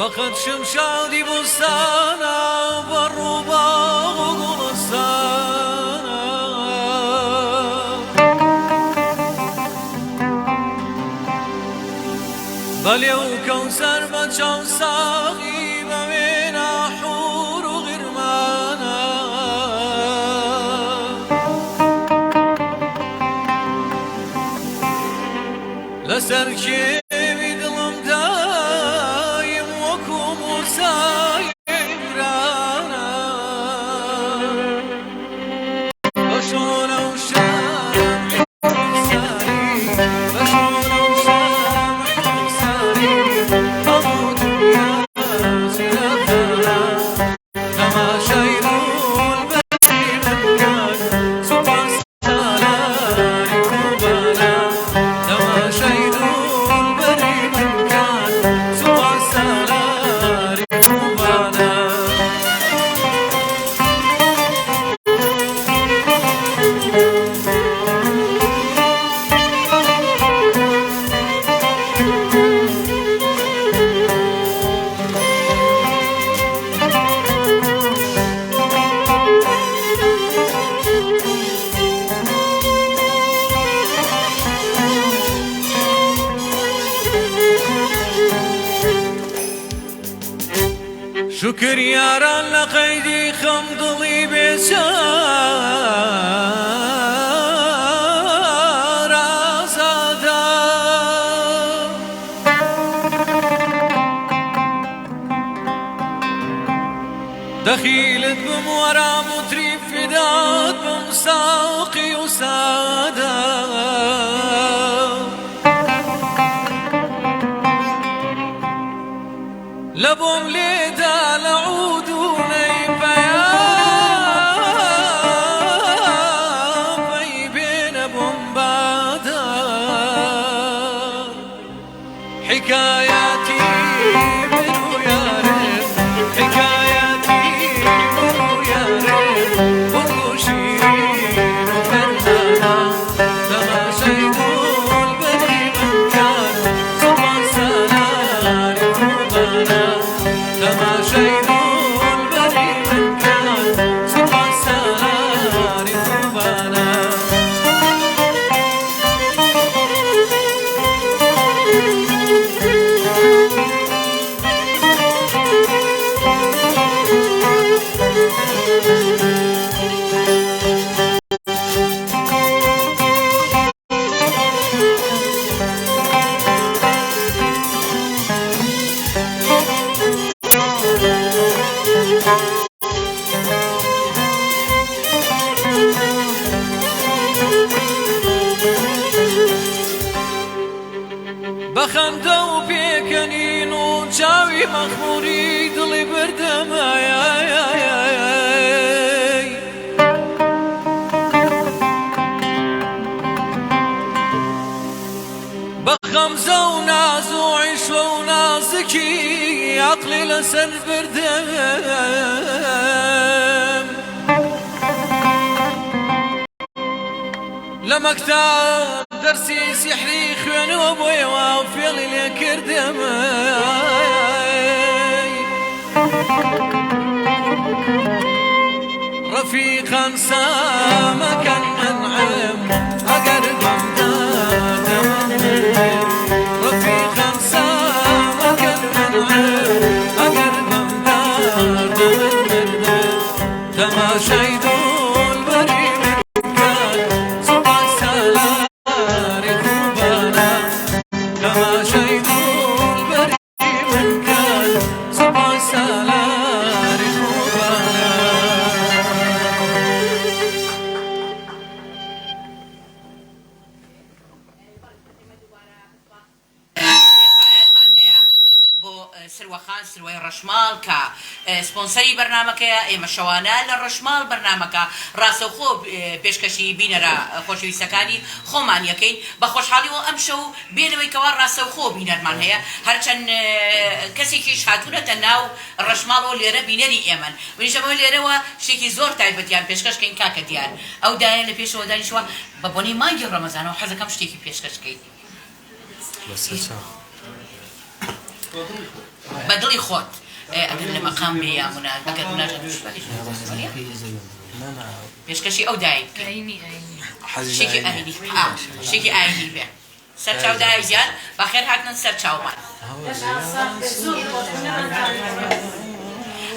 بخت شمشادی بستانا والرباغ غلستانا بلي وكوثر بچاو ساقي بمينا حور وغرمانا لسر كيفي دلم دايم وكو شکر یاران لە قەیدی خەم دڵی بێچار ئازادە دەخیلت بم وەرام و تریب فدات بم ساقی و سادە لبم ليدا لعود ونيبيا بين بمبادا حكاياتي منو يعرف حكاياتي منو يعرف وشيرين وفرحانة لما شيدوا البني من كان صبا سلام لما شيدوا البني من كان صبا سلام ركوبانا بخندە و پێکەنین و چاوی مەخموری دڵی بردەمایای بەخەمزە و ناز و عیشوە و نازکی عەقڵی لەسەر بردەم لە مەکتەب دەرسی سیحری خوێنەوە بۆیەوە و فێڵی لێ کردم ڕەفیقان سامەکەن ئەنعەم ئەگەر بەمدا دەوام ڕەفیقان سامەکەن ئەنعەم ئەگەر بەمدا دەوام تەماشای دولبەری سروەخان سروەی ڕەشماڵ کە سپۆنسەری بەرنامەکەیە ئێمە شەوانە لە ڕەشماڵ بەرنامەکە ڕاستەوخۆ پێشکەشی بینەرە خۆشەویستەکانی خۆمان یەکەین بە خۆشحاڵیەوە ئەم شەو بێنەوەی کەوا ڕاستەوخۆ بینەرمان هەیە هەرچەند کەسێکیش هاتوونەتە ناو ڕەشماڵەوە لێرە بینەری ئێمن منیشەمەوە لێرەوە شتێکی زۆر تایبەتیان پێشکەشکەین کاکە دیار ئەو دایە لە پێشەوە دانیشتووە بە بۆنەی مانگی ڕەمەزانەوە حەزەکەم شتێکی پێشکەشکەیت بدڵی خۆت ئەگەر لە مەقام بێ یا منال بەگەر مناژە پێشکەشی ئەو دایک شێکی ئاینی شێکی ئاینی بێ سەرچاو دایزیان بەخێر هاتنن سەرچاومان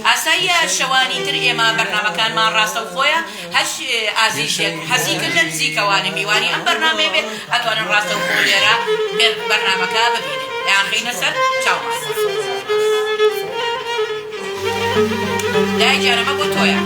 ئاساییە شەوانی تر ئێمە بەرنامەکانمان ڕاستەوخۆیە هەش ئازیزێک حەزیکردن نزیکەوانە میوانی ئەم بەرنامەیە بێت ئەتوانن ڕاستەوخۆ لێرە بەرنامەکە ببینن یان خەینە سەر چاومان دای جارەمە بۆ تۆیە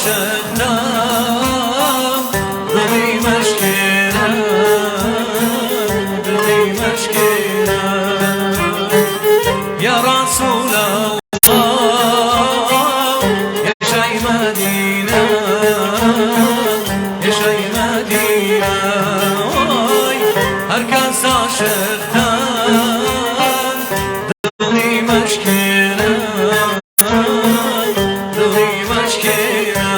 عاشقنا دلی مشکینا دلی مشکینا یا رسول الله یا شای مدینه یا شای مدینه هر کس عاشقنا دلی مشکینا دلی مشکینا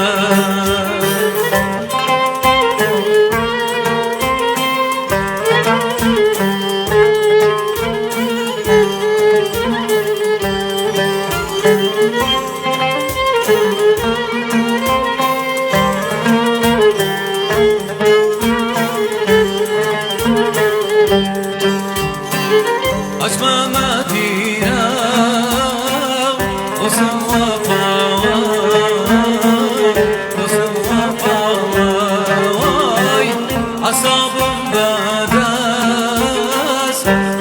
أسمى مدينة وسوى فواي أصاب بداس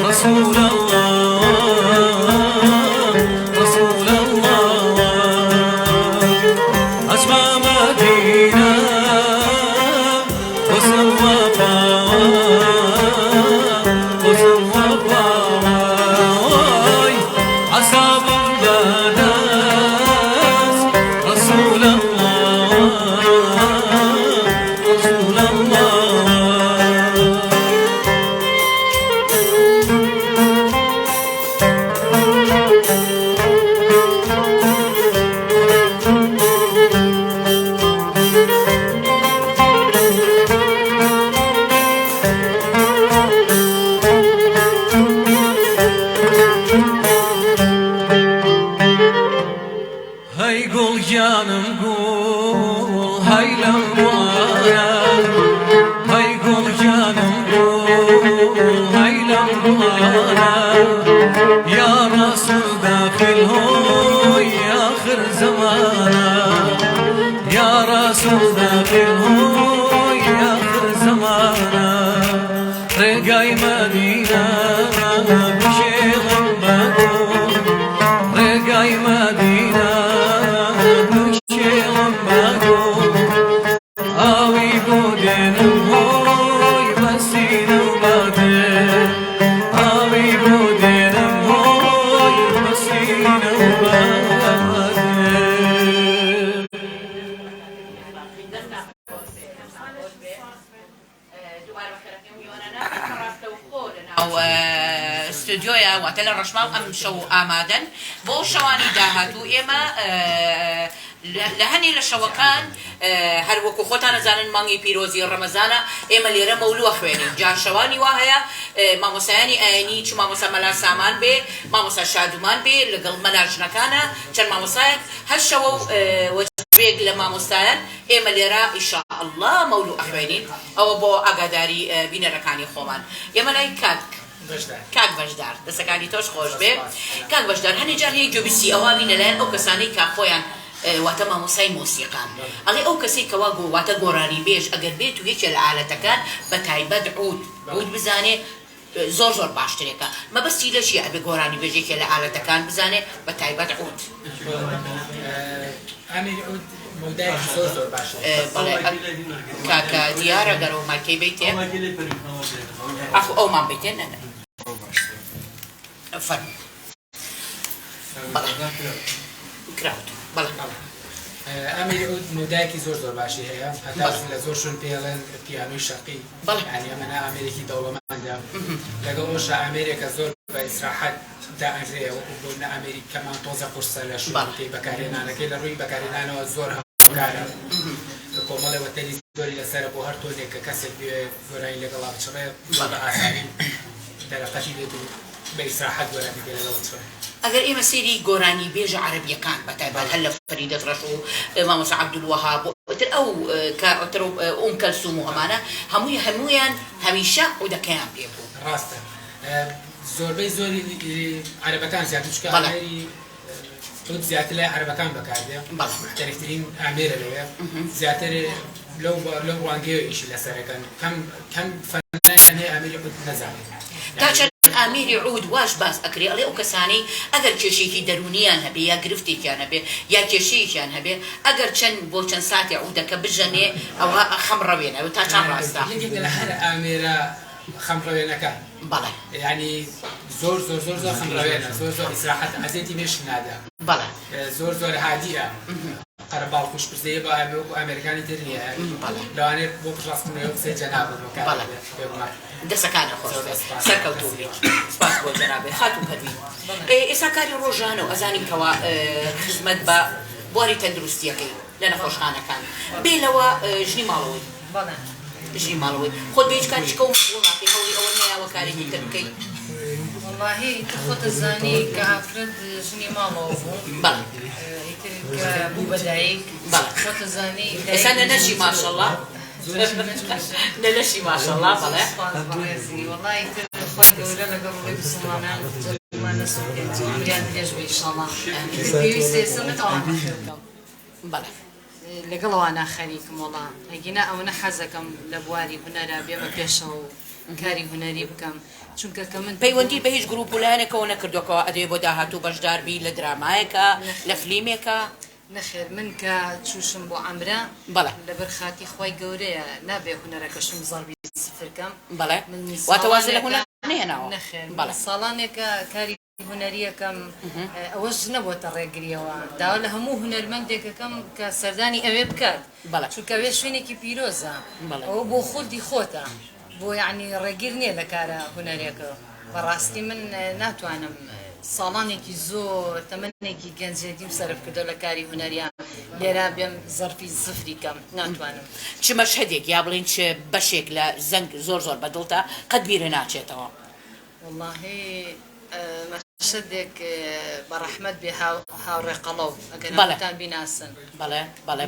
رسول الله رسول الله أسمى مدينة وسوى فواي أصاب البنات رسول الله رسول الله Hey gul canım gul haylan gulana Hey gul canım gul haylan gulana Ya Resul dakhil hoy akhir zamana Ya Resul dakhil hoy akhir zamana Regay Medina bişeğim bakun Regay Medina آوی بودنم های مسینم باده آوی بودنم های مسینم باده او استودیۆیە واتە لە ڕەشماڵ ئەم شەو ئامادەن بۆ شەوانی داهاتوو ئێمە لە هەنێ لە شەوەکان هەر وەکو خۆتان نەزانن مانگی پیرۆزی ڕەمەزانە ئێمە لێرە مەولووە خوێنین جا شەوانی وا هەیە مامۆسایانی ئاینی چ مامۆسا مەلا سامان بێ مامۆسا شادومان بێ لەگەڵ مەلاژنەکانە چەند مامۆسایەک هەر شەوە وەجبێک لە مامۆستایان ئێمە لێرە ئینشاءالله مەولوو ئەخوێنین ئەوە بۆ ئاگاداری بینەرەکانی خۆمان ئێمە لای کاک بەشدار دەستەکانی تۆش خۆش بێ کاک بەشدار هەنێ جار هەیە گوێبیستی ئەوە بینە لایەن ئەو کەسانەی کا خۆیان واتە مامۆسای مۆسیقان ئەڵێ ئەو کەسێک کەوا واتە گۆڕانی بێژ ئەگەر بێت و یەکێ لە ئالەتەکان بە تایبەت عود بزانێ زۆر زۆر باشترێکە مەبەستی لە چیە ئەبێ گۆڕانی بێژێکێ لە ئالەتەکان بزانێ بە تایبەت عود ئەمیر عود مودایکی زۆر زۆر باشە بەڵێ کاکە دیارە گەرەوە مایکەی بیتێ ئەخ ئەومان بیتێ نەنە فەرمو بەڵێ کراوت بەڵێ ئەمیر عود مودایکی زۆر زۆر باشی هەیە هەتا لە زۆر شوێن پێڵێن پیانۆی شەرقی یعنی ئەمەنا ئەمریکی دەوڵەمەندە لەگەڵ ئەوشە ئەمریکا زۆر بە ئیسراحەت دائەنرێ وەکو بۆ نە ئەمریک کەمان تۆزە قورسە لە شوێنی بەکارهێنانەکەی لە ڕووی بەکارهێنانەوە زۆر هەڵکارە کۆمەڵی وەتەری زۆری لەسەرە بۆ هەر تۆنێک کە کەسێک بێ گۆرانی لەگەڵا بچڕێ بە ئاسانی دەرەقەتی بێت و بە ئیسراحەت گۆرانی بێ لەگەڵ بچڕێ ئەگەر ئێمە سێری گۆرانی بێژە عەرەبیەکان بەتایبەت هەر لە فەریدەت ڕەش و مامۆستا عەبدولوەهاب وتر ئەو کاتر ئوم کەلسوم و ئەمانە هەموویان هەمیشە عودەکەیان پێ بوو ڕاستە زۆربەی زۆری عەرەبەکان زیاتر چکە ئەمێری عود زیاتر لای عەرەبەکان بەکاردێ محتەرفترین ئامێرە لەوێ زیاتر لەو ڕوانگەیەوە ئیشی لەسەرەکەن کەم فەرمانیان هەیە ئامێری عود نەزانێت تا چەند ئامێری عود واش باس ئەکرێ ئەڵێ ئەو کەسانی ئەگەر کێشێکی دەرونیان هەبێ یا گرفتێکیان هەبێ یا کێشەیەکیان هەبێ ئەگەر چەند بۆ چەند ساتی عودەکە بژەنێ ئەوە خەمڕەوێنەوە تا چەند ڕاستە لە هەر ئامێرە خەمڕەوێنەکان بەڵێ ینی زۆر زۆر زۆر زۆر خەمڕەوێنە زۆر زۆر ئیسراحەت عەزێتی مێش نادا بەڵێ زۆر زۆر هادیە قەرەباڵ خوشپرسەیە بە وەکو ئەمریکانی تر نییە لەوانێت بۆ پڕاستکردنەوە قسەی جەناب دەسەکانە خۆش سەرکەوتوو بێت سپاس بۆ جەنابێ خاتوو کەوی ئێستا کاری ڕۆژانە و ئەزانین کەوا خزمەت بە بواری تەندروستیەکەی لە نەخۆشخانەکان بێلەوە ژنی ماڵەوەی ژنی ماڵەوەی خۆت بە هیچ کارێکی کەوم وڵاتی هەوڵی ئەوە نەیەوە کارێکی تر بکەیت والله خۆتە زانی کە ئافرەت ژنی ماڵەوە بوو بەڵێ کە بوو بەدایک خۆتە زانی ئێستا نەنەشی ماشەڵڵا نەنەشی ماشەڵڵا بەڵێ والله خۆی گەورە لەگەڵ ڕۆی مسلمانان جەمانە عمریان درێژ بێ ئینشاڵڵا پێویستە ئێستا نەتەوان بەڵێ لەگەڵەوانە خەریکم وڵا ئەگینا ئەوەنە حەزەکەم لە بواری هونەرە بێ بە پێشەوە کاری هونەری بکەم چونکە کە من پەیوەندی بە هیچ گروپ و لایەنێکەوە نەکردوەکەوە ئەدەێ بۆ داهاتوو بەشداربی لە درامایەکە لە فلیمێکە نەخێر من کە چوشم بۆ عەمرە بەڵێ لەبەر خاکی خۆی گەورەیە نابێ هونەرەکەشم زەڵبی سفرکەم بەڵێ واتە وازە لە هونەر نێناوە نەخێر بەڵێ ساڵانێکە کاری هونەریەکەم ئەوەش نەبووتە ڕێگریەوە داوا لە هەموو هونەرمەندێکەکەم کە سەردانی ئەوێ بکات چونکە ئەوێ شوێنێکی پیرۆزە ئەوە بۆ خودی خۆتە بۆ یعنی ڕێگیر نییە لە کارە هونەرێکە بەڕاستی من ناتوانم ساڵانێکی زۆر تەمەنێکی گەنجێدیم سەرف کردو لە کاری هونەریە لێرا بێم زەرفی زفری کەم ناتوانم چ مەشهەدێک یا بڵین چ بەشێک لە زەنگ زۆر زۆر بەدڵتە قەت بیرە ناچێتەوە والله مەشهدێک بەڕەحمەت بێ هاوڕێ قەڵەو ئەگەر بیناسن بەڵێ بەڵێ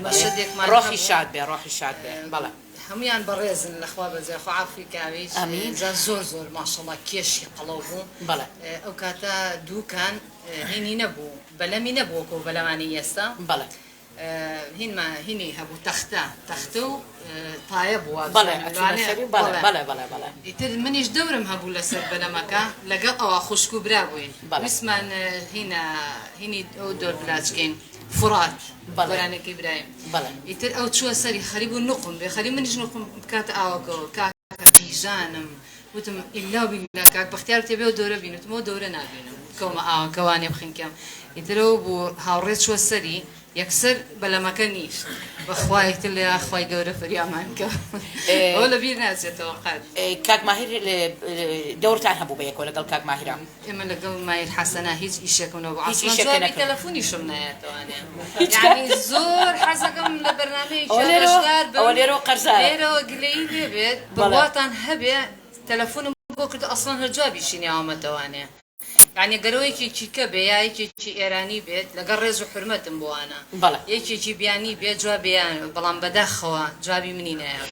ڕۆحی شاد بێ ڕۆحی شاد بێ بەڵێ هەمویان بەڕێزن لەخوا بەجێ خۆعافی کاویش جا زۆر زۆر ماشەڵڵا کێشی قەڵەو بوو بەڵێ ئەو کاتە دووکان هینی نەبوو بەلەمی نەبووەکە و بەلەوانی ئێستا بەڵێ هینی هەبوو تەختە و پایە بووە بەڵێ ئیتر منیش دەورم هەبوو لەسەر بەلەمەکە لەگەڵ ئەوە خوشک و برا بووین ویسمان هینی ئەو دۆر بلاچکەین فرات بەڵانێکی برایم ئیتر ئەو چووە سەری خەریب و نقم بێ خەری منیش نقم بکاتە ئاوەکەەوە کاکیژانم وتم ئیلا بینە کاک بەختیار تێبێ و دۆرە بینوتمەوە دۆرە نابینم کەومە ئاوەکەوانێ بخینکەم ئیترەوە بوو هاوڕێ چووە سەری یەکسەر بەلەمەکە نیشت بەخوایتر لێ خوای گەورە فەریامان کە ئەوە لە بیر ناچێتەوە قەت کاک ماهیر دەورتان هەبوو بە یەکەوە لەگەڵ کاک ماهیرە ئێمە لەگەڵ ماهیر حەسەنە هیچ ئیشێکمەوە بۆ ئاسمانی تەلەفۆنیشم نایەتەوانێ یعنی زۆر حەزەکەم لە بەرنامەیەکی بەشدار بم ئەوە لێرەوە قەرزارە لێرەوە گلەیی بێت بڵاتان هەبێ تەلەفۆنم بۆ کرد ئەسڵان هەر جوابیشی نیاومەتەوانێ یعنی گەرەوەیەکێکی کە بێ یا یەکێکی ئێرانی بێت لەگەڵ ڕێز و حرمەتم بۆوانە یەکێکی بیانی بێت جوابیان بەڵام بەداخەوە جوابی منی نایە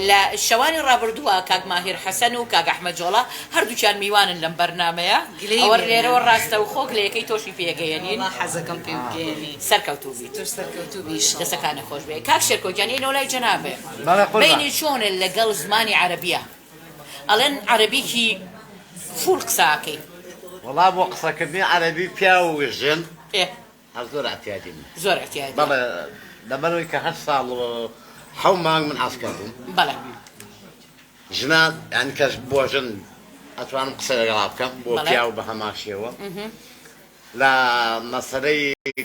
لە شەوانی ڕابردووە کاک ماهیر حەسەن و کاک ئەحمەد جۆڵا هەردووچیان میوانن لەم بەرنامەیە ئەوە لێرەوە ڕاستە و خۆک لە یەکەی تۆشی پێگەیەنین حەزەکەم پێ بگەێنی سەرکەوتوو بیت سەرکەوتوو بیش دەسەکانە خۆش بێ کاک شێرکۆجیانی نۆلای جەنابێ بینی چۆنە لەگەڵ زمانی عەرەبیە ئەڵێن عەرەبیکی فول قساکەی وڵا بۆ قسەکردنی عەرەبی پیا و ژن زۆر ئەتیادی من زۆر ئەتیادی بەڵێ لەبەرەوەی کە 8 ساڵ حەو مانگ من عەسکەر بووم بەڵێ ژنان یعنی کەس بۆ ژن ئەتوانم قسە لەگەڵا بکەم بۆ پیا و بە هەمان شێوە لە مەسەلەی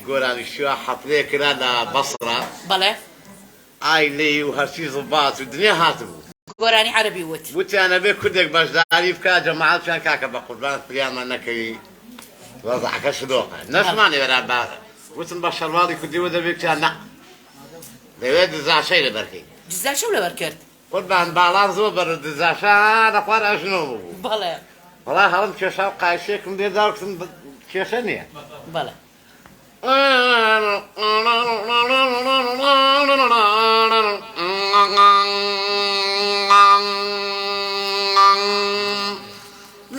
گۆرانیشیوە حەفلەیە کرا لە بەسڕە بەڵێ ئایلەی و هەرچی زڵبات و دنیا هاتبوو گۆرانی عەرەبی وتیانە بێ کوردێک بەشداری بکە جەماعەتیان کاکە بە قوربانت پلیانمان نەکەوی وەزعەکە شلۆقە نەشمانی بەرامبەر وتم بە شەڕواڵی کوردیوە دەبێت کیان نە دەوێت دزاشەی لەبەرکەی دزاشە لەبەر کرد قوربان باڵان زۆر بەر دزاشە لەخوار ئەژنۆ بوو بەڵێ وەڵا هەڵم کێشا و قایشێکم لێداوتم کێشە نییە بەڵێ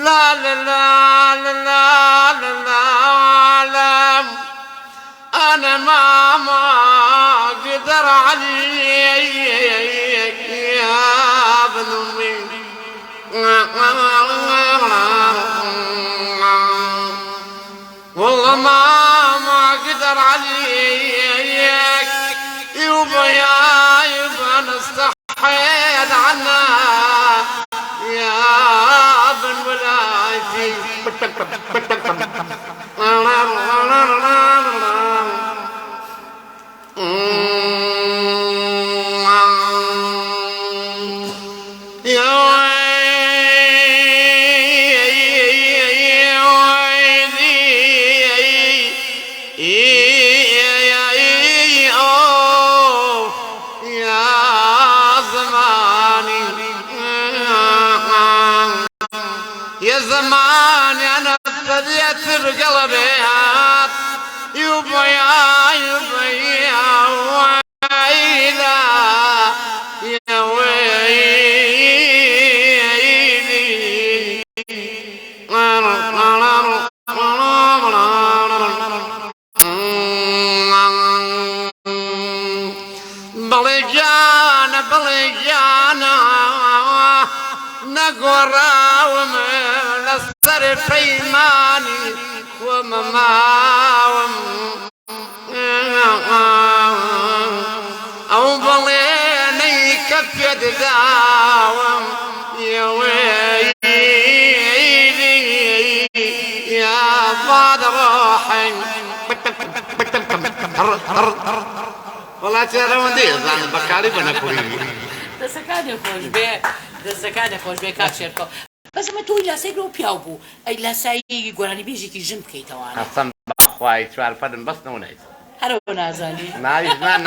لا لا لا لا لا لا أنا ما قدر عليك يا ابن أمي حيد عنا يا ابن ولايتي يا زماني انا ابتديت بقلبي يبا يا ويلا يا ويلي بلجانا نقرا ومن الصرف ايماني ومماوم او بليني كف يد داوم يا ويلي يا بعد روحي والله ترى ودي زعما بكاري بنكوري دەسەکانی خۆش بێ دەستەکانی خۆش بێ کاک شێرکۆ بەسمە تۆی لاسەی لەو پیاو بوو ئەی لاسایی گۆرانی بێژێکی ژن بکەیتەوانە قەسەم بەخوای چوارپەدم بەس نەونیت هەرەوە نازانی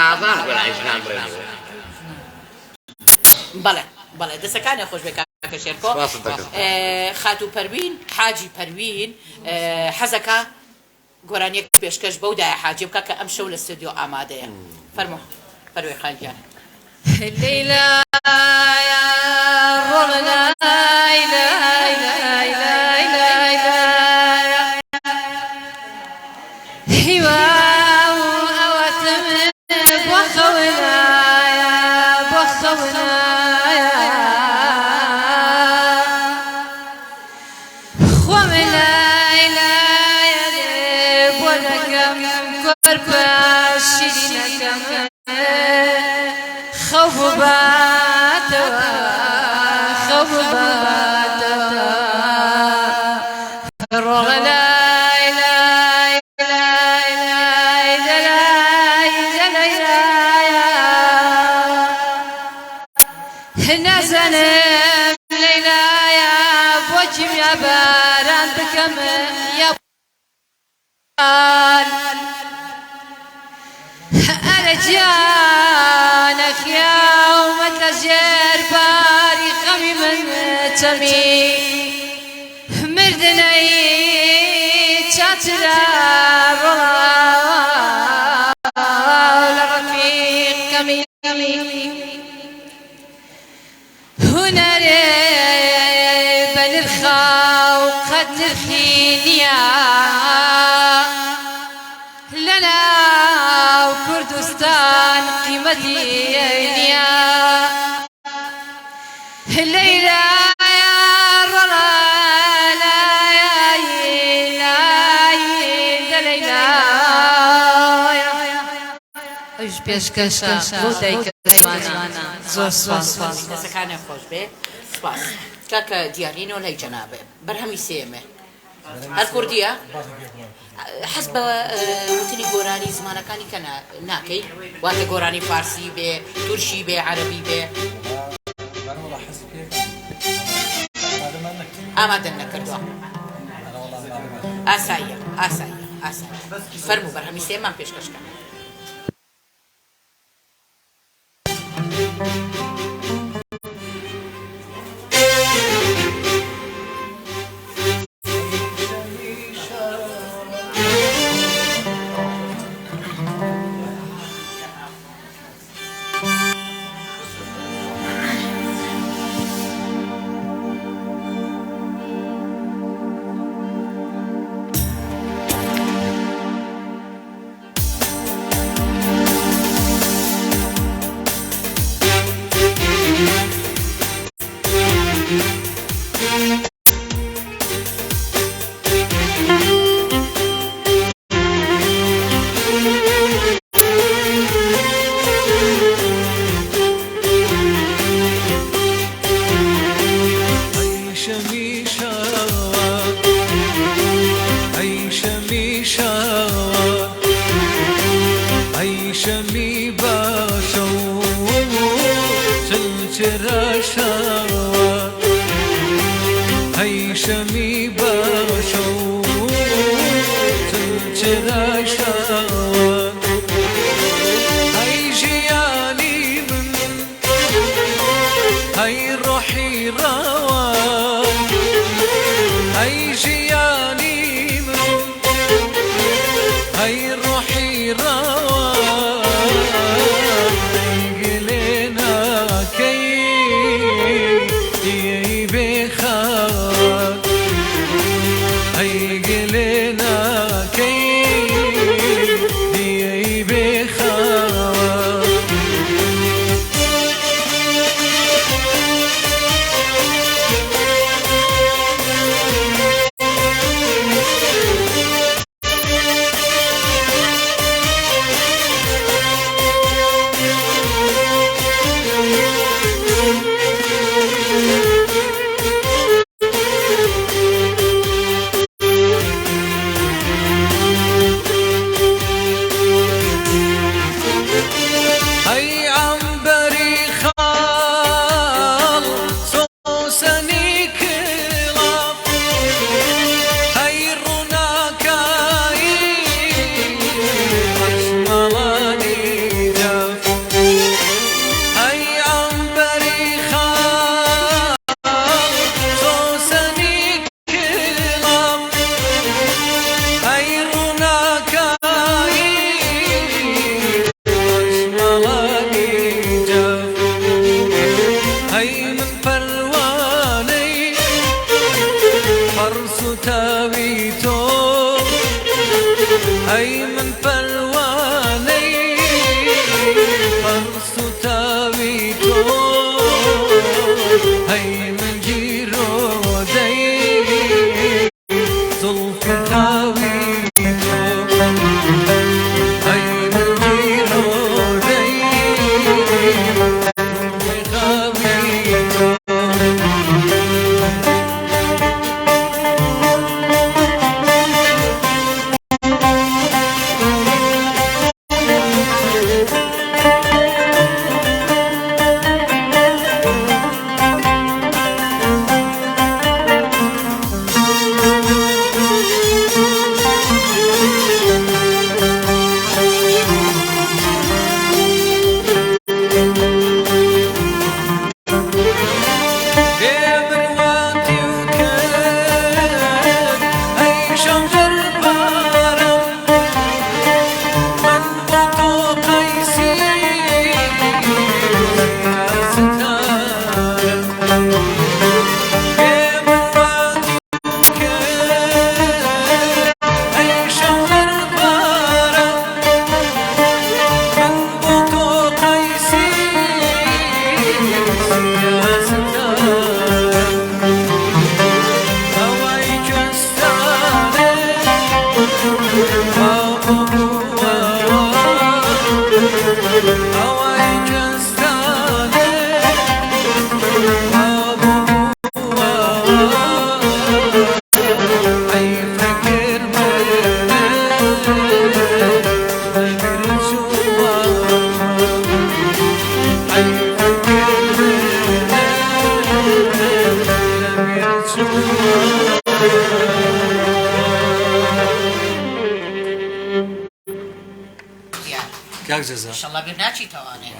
نازان گۆرانیشنان بڵێ بەڵێ دەستەکانی خۆش بێ کاکە شێرکۆ خاتوو پەروین حاجی پەروین حەزەکە گۆرانیەک پێشکەش بەو دایە حاجی بکە کە ئەم شەو لە ستودیۆ ئامادەیە فەرموو پەروێ خانگیان ليلى يا رمنا إلى هوا وأوثم بوخونا يا بوخونا يا خومنا إلى بودكم قربا شيرينكم خوف باتوا رغلا نزل ليلى يا بوجم يا باران بكم يا أنا جانك يوم تجر باري غمي من تمي مردني تشاترا لرفيق كمي هنا بنرخى وقد الخينيا لنا وكردستان قيمتي يا الليلة يا رلا لا يا ليلى ايش بيشكشا بودايك زوانا زور سواس دەستەکانی خۆش بێ سپاس کاکە دیارینەوە لای جەنابێ بەرهەمی سێمێ هەر کوردیە حەز بە وتنی گۆرانی زمانەکانی کە ناکەی واتە گۆرانی فارسی بێ تورشی بێ عەرەبی بێ ئامادە نەکردووە ئاساییە فەرموو بەرهەمی سێمان پێشکەشکە چرا شود هیشمی باشو چرا شود هی جیانی من هی روحی روان هی جیانی من هی روحی روان قلنا كي بخوان هي قلنا كي بخوان هي عنبري خال سوسني كلاب هي روناكاي رشمالاني جاف هي عنبري خال سوسني كلاب هي روناكاي هي من پروانه فرس تاویتو هي من پروانه فرس تاویتو هي من جیرو دی زلف تاویتو هي من جیرو دی ان شاء الله برناچی توانێ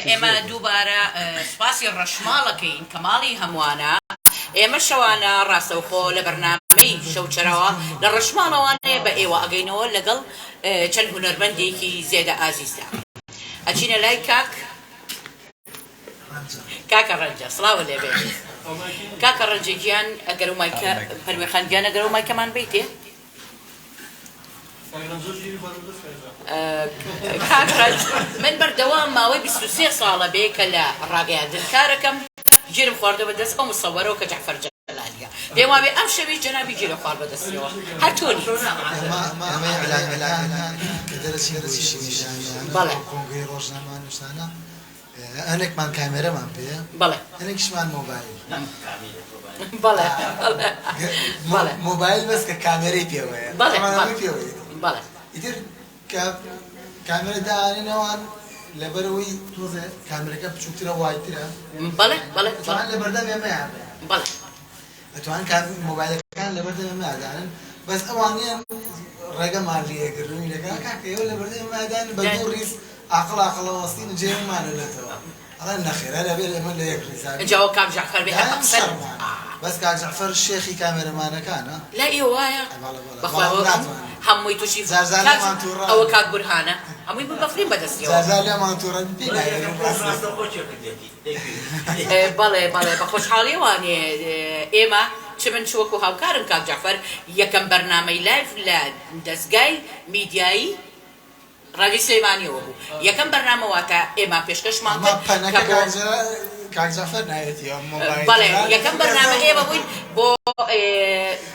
ئێمە دووبارە سپاسی ڕەشماڵەکەین کەماڵی هەمووانە ئێمە شەوانە ڕاستەوخۆ لە بەرنامەی شەوچەرەوە لە ڕەشماڵەوانێ بە ئێوە ئەگەینەوە لەگەڵ چەند هونەرمەندێکی زێدە ئازیزدا ئەچینە لای کاکە ڕەنجە سڵاوە لێبێ کاکە ڕەنجێکیان ئەگەر و مایکە پەروێخانگیان ئەگەر و مایکەمان بیتێ کاکڕەج من بەردەوام ماوەی 23 ساڵە بێ کە لە ڕاگەیاندنکارەکەم گیرم خواردەوە بەدەست ئەو مصەوەرەوە کە جەعفەر جەلالىە پێم وابێ ئەم شەوی جەنابی گیرە خوارد بەدەستیەوە هەر تۆنی بەڵێ کۆنگرەی ڕۆژنامە نووسانە هەنێکمان کامێرەمان پێە بەڵێ هەنێکیشمان مۆبایل بەڵێ بەڵێ مۆبایل بەس کە کامێرەی پێوەیە بەڵێ پێوەیە بەڵێ ئیتر کە کامێرە داهێنەوەوان لەبەرەوەی تۆزە کامێرەکە بچووکترە وایترە بەڵێ بەڵێ ئەتوان لەبەردەم ئێمە بەڵێ ئەتوان مۆبایلەکان لەبەردەم ئێمە ئەدانن بەس ئەوانیان ڕێگەمان لێگرنی لەگەڵ کاکە ئێوە لەبەردەم ئێمە ئەدانن بە دوو ڕیز عقڵ وەستین جێمانە لێتەوە ئەڵێن نەخێرا لەبێت ئێمە لە یەک ڕیزان جاوە کام جعفەر بێ هەر قسە بەس کاک جعفەر شێخی کامێرەمانەکانە لا ئێوە وایە بەخوا هەمووی تووشی زارزانێمان تووڕە ئەوە کاک بورهانە هەمووی ببەفرین بەدەستیەوە زارزانێمان تووڕە بەڵێ بەڵێ بە خۆشحاڵی وانێ ئێمە چ من چوەکو هاوکارم کاک جعفەر یەکەم بەرنامەی لایف لە دەستگای میدیایی ڕادیۆ سلەیمانیەوە بوو یەکەم بەرنامە واتە ئێمە پێشکەشمان کرد کاک جعفەر نایەتی بەڵێ یەکەم بەرنامە ئێمە بووین بۆ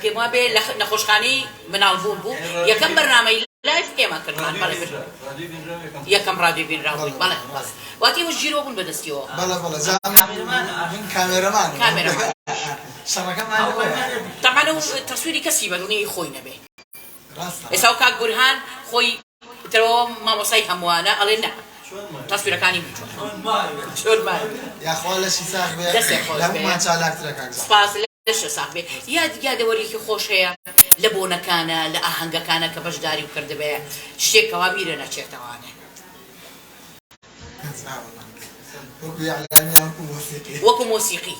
پێم وابێ لە نەخۆشخانەی مناڵبوون بوو یەکەم بەرنامەی لایف ئێمە کردمان بەڵێ یەکەم ڕادیۆ بینراو بووین بەڵێ واتی وەش ژیرۆ بوون بەدەستیەوە بەڵێ بەڵێ من کامێرەمان شەڕەکەمان تەمان و تەسویری کەسی بەدونی خۆی نەبێ ئێستا و کاک بورهان خۆی ترەوە مامۆسای هەمووانە ئەڵێ نا تەسویرەکانی چۆن یاخوا لەشی ساخ بێ لەمومان چالاکترە کاک سپاس لەشە ساخ بێ یادەوەریکی خۆش هەیە لە بۆنەکانە لە ئاهەنگەکانە کە بەشداری کردبێ شتێکەوە بیرە نەچێتەوانێ وەکو مۆسیقی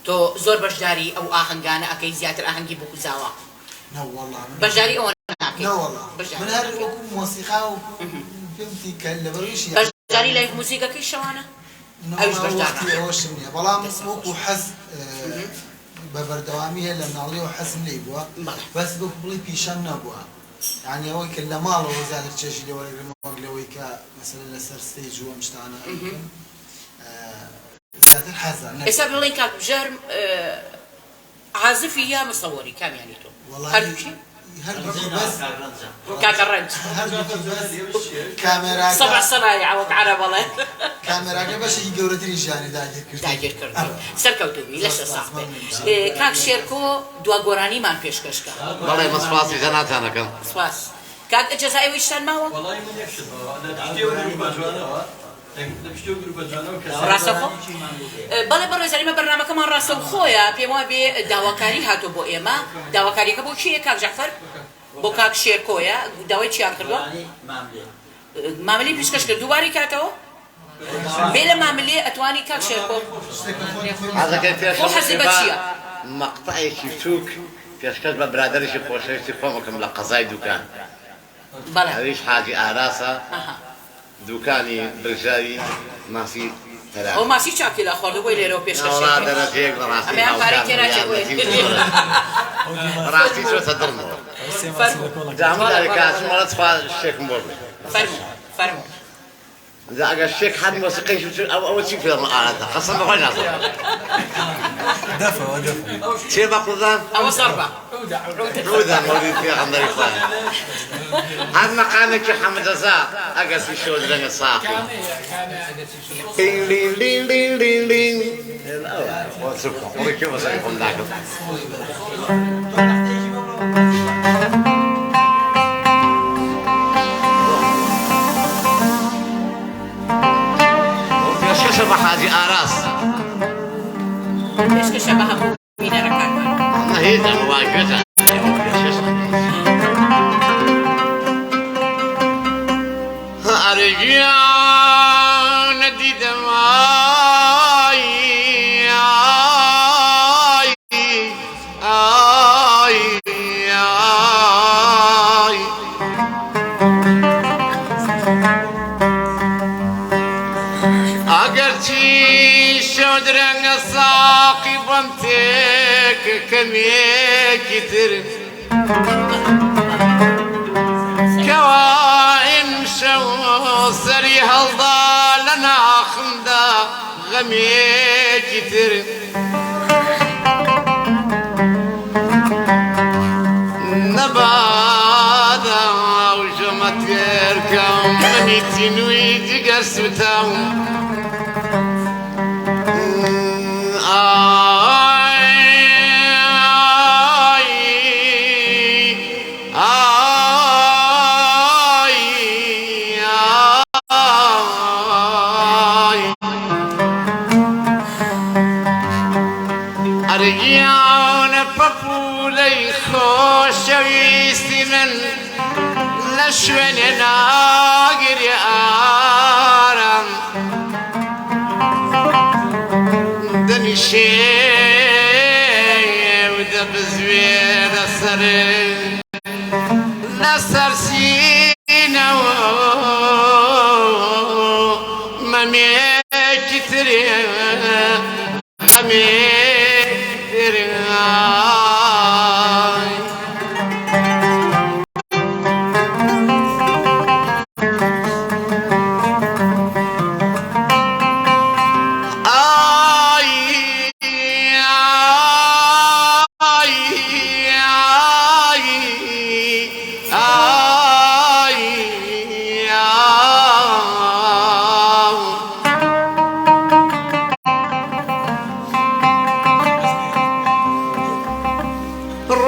تۆ زۆر بەشداری ئەو ئاهەنگانە ئەەکەی زیاتر ئاهەنگی بکوزاوە بەشداری ئەوە من هەر وەکو مۆسیقا و پێمتی کە لەبەرویشی بەشداری لایف موزیکەکەی شەوانە ئەوش بەشداری ئەوەشم نییە بەڵام وەکو حەز بە بەردەوامی هەیە لە مناڵیەوە حەزم لێی بووە بەس بۆ بڵی پیشەم نەبووە یعنی ئەوەی کە لە ماڵەوە زیاتر چێژی لەوەی کە مەسەلەن لەسەر ستێج و ئەم شتانە زیاتر حەزە ئێستا بڵێن کاک بژارم عازفی یا مستەوەری کامیانی تۆ هەردووشی كاك الرنج كاميرا صبع صناعي عوض عربة كاميرا باش يجورتني جاني داير كردي سركوتوي ليش صاحبي كاك شيركو دوا غوراني مان بيشكشكا والله مصفاصي جنات انا كان صفاس كاك الجزائري ويشتان ماهو والله من يكشف انا راسخو بەڵێ بەڕێزانیمە بەرنامەکەمان ڕاستە و خۆیە پێم وایە بێ داواکاری هاتۆ بۆ ئێمە داواکاریەکە بۆ چییە کاک جعفەر بۆ کاک شێرکۆیە داوای چیان کردووە ماملەی پیشکەش کرد دووباری کاتەوە بێ لە ماملێ ئەتوانی کاک شێرکۆ بۆ حەزی بە چییە مەقطعێکی سووک پێشکەش بە برادەرێکی خۆشەویستی خۆمەکەم لە قەزای دوکان ئەویش حاجی ئاراسە دوکانی برژاوی ماسی تەلا ئەو ماسی چاکی لە خۆردە بۆی لێرەوە پێشکەش دەرەجەیەک لە ڕاستی ڕاستی چۆتە دڵمەوە دامداری کاتمەڵە چخوا شتێکم بۆ بێ فەرموو ئەگەر شتێک هەر مۆسیقەیش ئەوە چی فێڵمە ئاەتە قەسەم بەخۆی نازانم چێ بە قوردان ئەوە سەربە ڕوودان مەولید پێغەمبەری خوا هەر مەقامێکی حەمدەزا ئەگەر پیشەوە درەنگە ساقی لین لین لین لین لین لین ڕێکی وەزای خۆم ناکەم پێشکەشە بە حاجی ئاراس پێشکەشە بە هەموو بینەرەکانمان هیچ ئەمە واگوێتە ئەرێگیان نەدیدەم درەنگە ساقی بەم تێکە کەمێکی تر کەوا ئیمشەو سەری هەڵدا لە ناخمدا غەمێکی تر نەبادا ژەمە تێرکەم منی تینووی جگەر سوتەم لشوێنێ ناگریارم دەنیشێ و دەبزوێ لەسەر سینەوە مەمێکی ترێ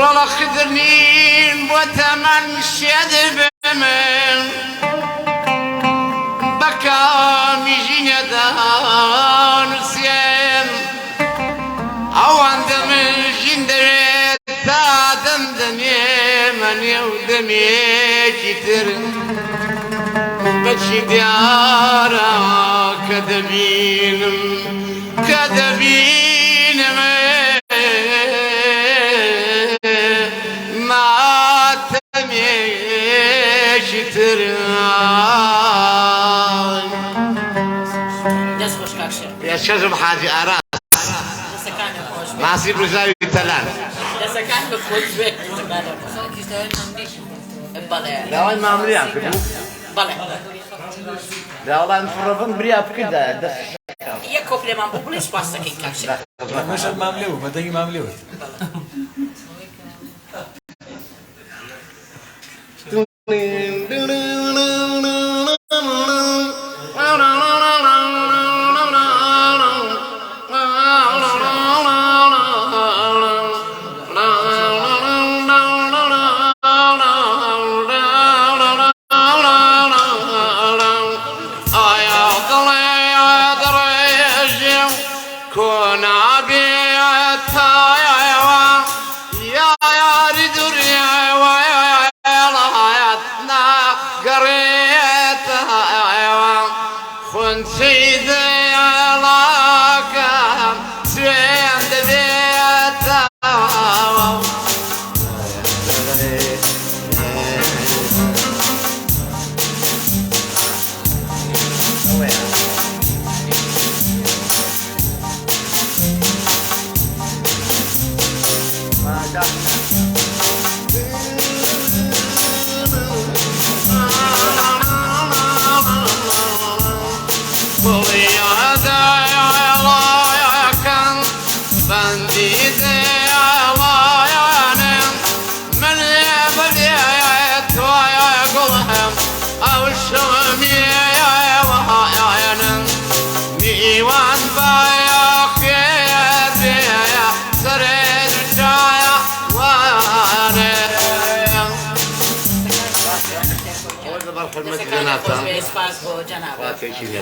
ڕۆڵە خدرنین بۆ تەمەن شێد بمن بەکامی ژینەدانوسێم ئەوەندە من ژین دەوێت تا دەمدەمێمە نێو دەمێکی تر بەچی دیارە کە دەبینم شەژم حاجی ئاراس ماسی ڕووژاوی تەلان داوای مامریان کردو داوڵان فڕۆبم بریا بکردا یەک کۆپلێمان بۆ بڵێ سپاس دەکەین کاکشێ مەشەد ماملێ و بەدەنگی ماملێ وت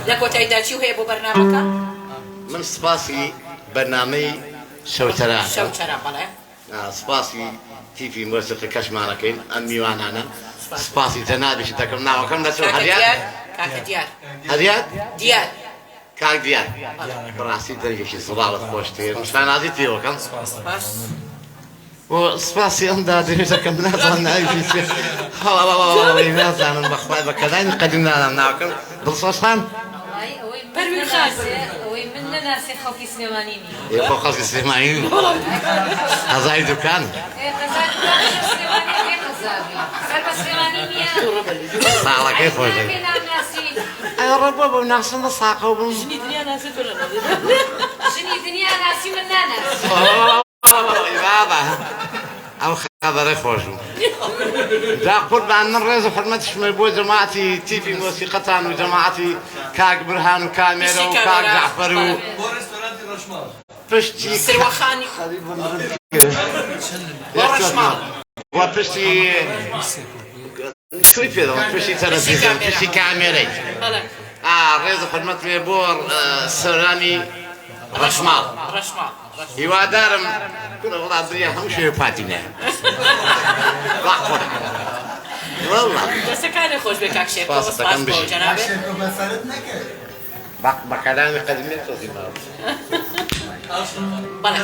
لە کۆتاییدا چی هەیە بۆ بەرنامەکە؟ من سپاسی بەرنامەی شەوچەران بەڵێ سپاسی تیفی مۆسیقی کەشمانەکەین ئەم میوانانە سپاسی جەنابیشی دەکەم ناوەکەم دەچێت هەریات دیار کاک دیار بەڕاستی دەرگێکی زڵاوت خۆشتێ شانازی تێوەکەم سپاسی ئەمدا دەوێتەکەم نازان ناویشی نازانم بەخوای بە کەدانی قەدیم نانم ناوەکەم دڵسۆزخان پەروین خاسێ ئەوەی من نەناسی خەڵکی سلێمانی نییە خۆ خەڵکی سلێمانی قەزای دوکان ساڵەکەی خۆش ڕێ بۆ بۆ ناسم بە ساقە و بم ژنی دنیا ناسی من ناناسی بابا ئەو خەبەرەی خۆش بوو جا قوربان من ڕێز و حرمەتیشمە بۆ جەماعەتی تیفی مۆسیقەتان و جەماعەتی کاک برهان و کامێرە و کاک جەعفەر و پشتی سروەخانی وە پشتی شوی پێدەڵم پشتی تەلەڤیزیۆن پشتی کامێرەی ڕێز و حرمەت مێ بۆ سەرانی ڕەشماڵ هیوادارم وڵات بریا هەموو شوێ پاتینە والله دەستەکانی خۆش بێ کاک شێرکۆ سپاس بۆ جەنابێت شێرکۆ بەسەرت نەکرد بە کەلامی قەدیمی تۆزی ماوە بەڵێ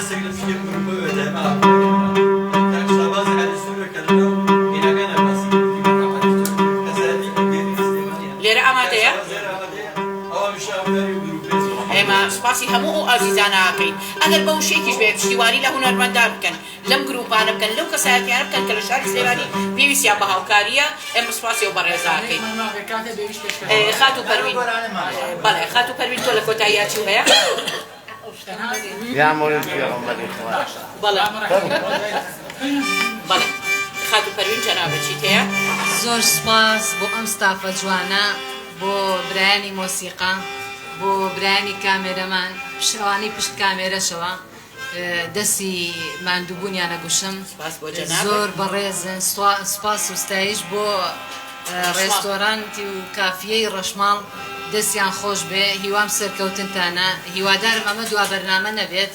لێرە ئامادەیە ئێمە سپاسی هەموو ئەو ئازیزانەکەین ئەگەر بەو شێکیش بێ پشتیوانی لە هونەرمەندان بکەن لەم گروپانە بکەن لەو کەسایەتیانە بکەن کە لە شاری سلێمانی پێویستیان بە هاوکاریە ئێمە سپاسی و بەڕێزاکەین خات و پەروین بەڵێ خات و پەروین تۆ لە کۆتاییات چی هەیە یا مولد پێغەمبەری خوا بەڵێ بەڵێ خات و پەروین جەنابەت چیت هەیە زۆر سپاس بۆ ئەم ستافە جوانە بۆ برایانی مۆسیقا بۆ برایانی کامێرەمان پشتوانی پشت کامێرەشەوە دەستی ماندووبوونیان نەگوشم زۆر بەڕێزن سپاس و ستایش بۆ ڕێستۆرانتی و کافیەی ڕەشماڵ دەستیان خۆش بێ هیوام سەرکەوتنتانە هیوادارم ئەمە دوا بەرنامە نەبێت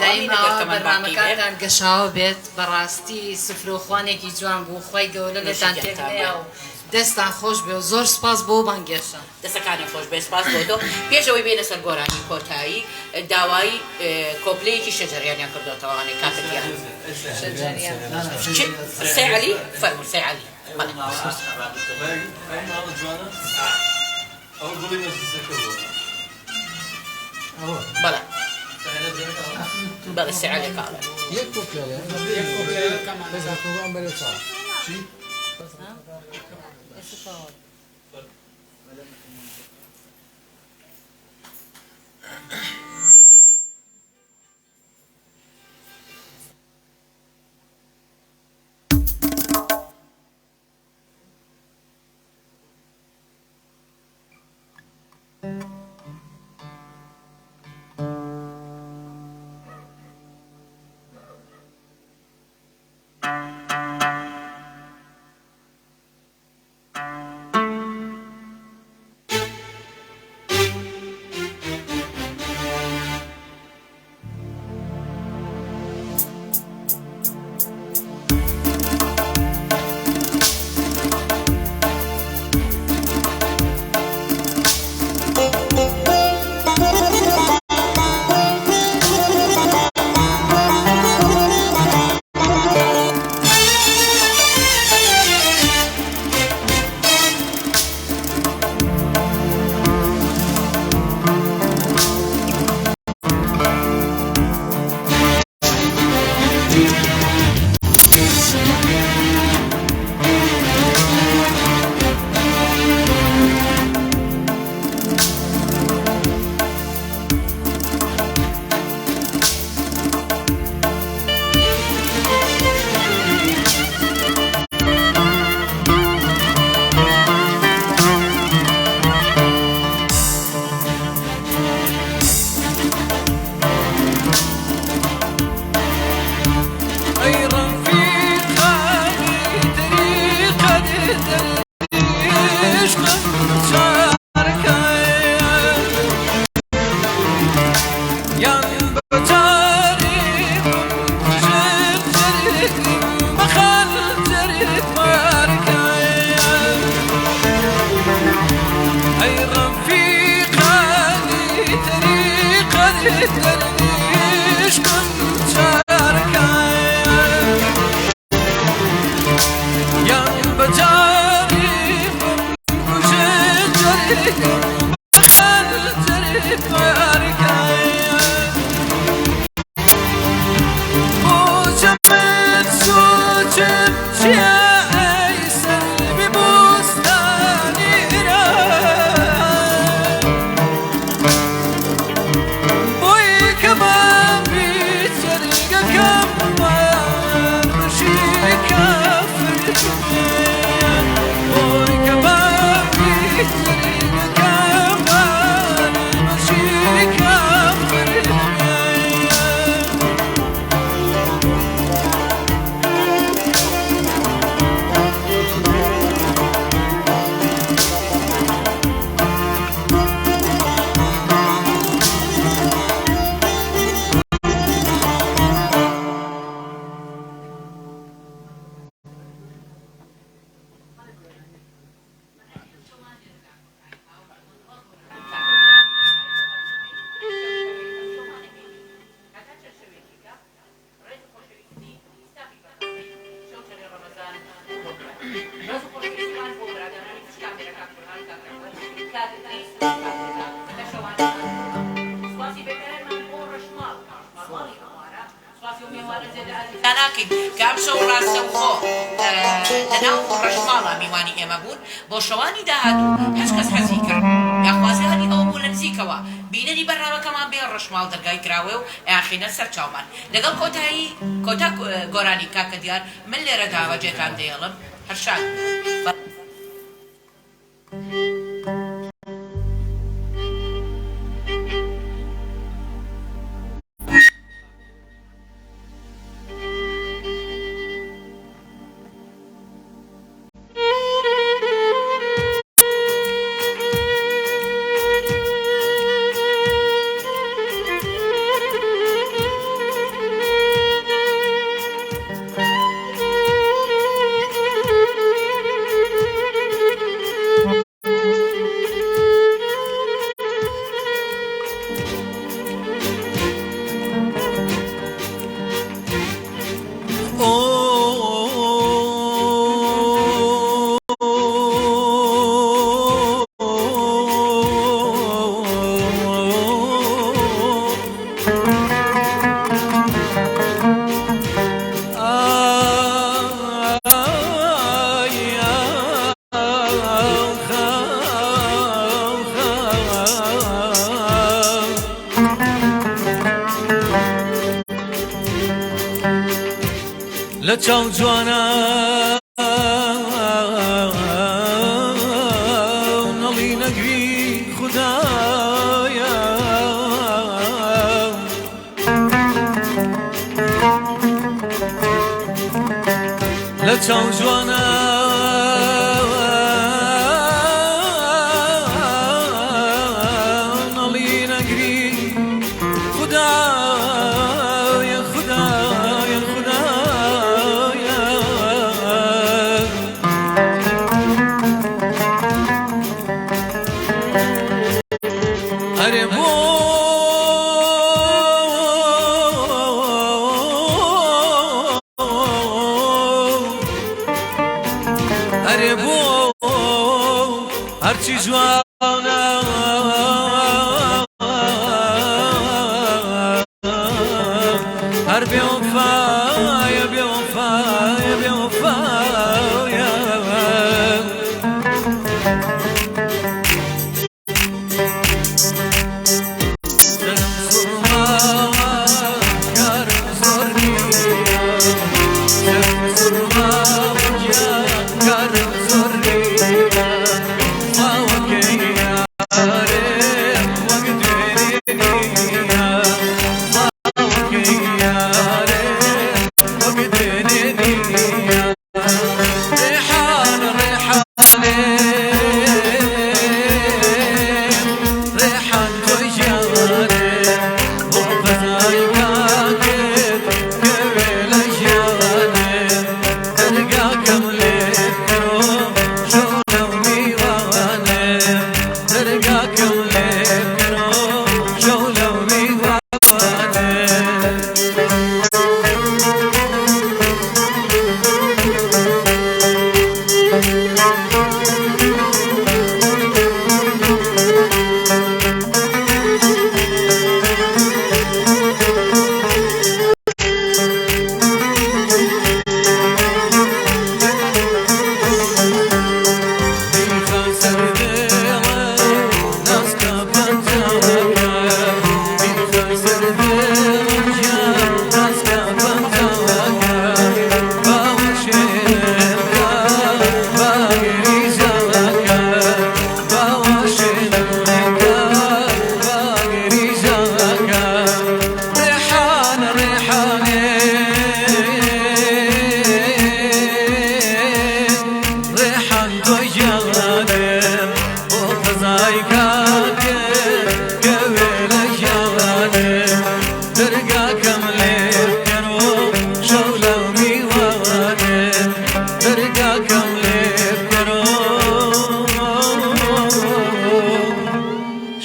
دایماوە بەرنامەکانتان گەشاوە بێت بەڕاستی سفرۆخوانێکی جوان بوو خۆی گەورە لەتان تێکەیە و دەستان خۆش بێ و زۆر سپاس بۆ بانگێشە دەستەکانی خۆش بێ سپاس بۆ تۆ پێشەوەی بێنە سەر گۆرانی کۆتایی داوای کۆپلەیەکی شەجەریانیان کردوتەوانێ کاکەتیان سێ عەلی فەرموو سێ عەلی بەڵێ بەڵێ سێ عەلی کاڵێ Come ناکەین کە ئەم شەو ڕاستەوخۆ لەناو ڕەشماڵە میوانی ئێمە بوون بۆ شەوانی داهاتوو هەچ کەس حەزی کرد یاخوازیانی ئەوە بوو لە نزیکەوە بینەری بەرنامەکەمان بێ ڕەشماڵ دەرگای کراوێ و ئاخینە سەر چاومان لەگەڵ کۆتا گۆرانی کاکە دیار من لێرە داواجێتان دێڵم هەرشاد لەچاو جوانە نەڵی نەگوی خوددایە لەچاو جوانە نەڵی نەگری خوددایە خوددایە ئەرێ بۆ هەرچی جوانە هەر بێوەفایە بێوەفایە بێوەفایە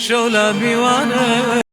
شولا میوانه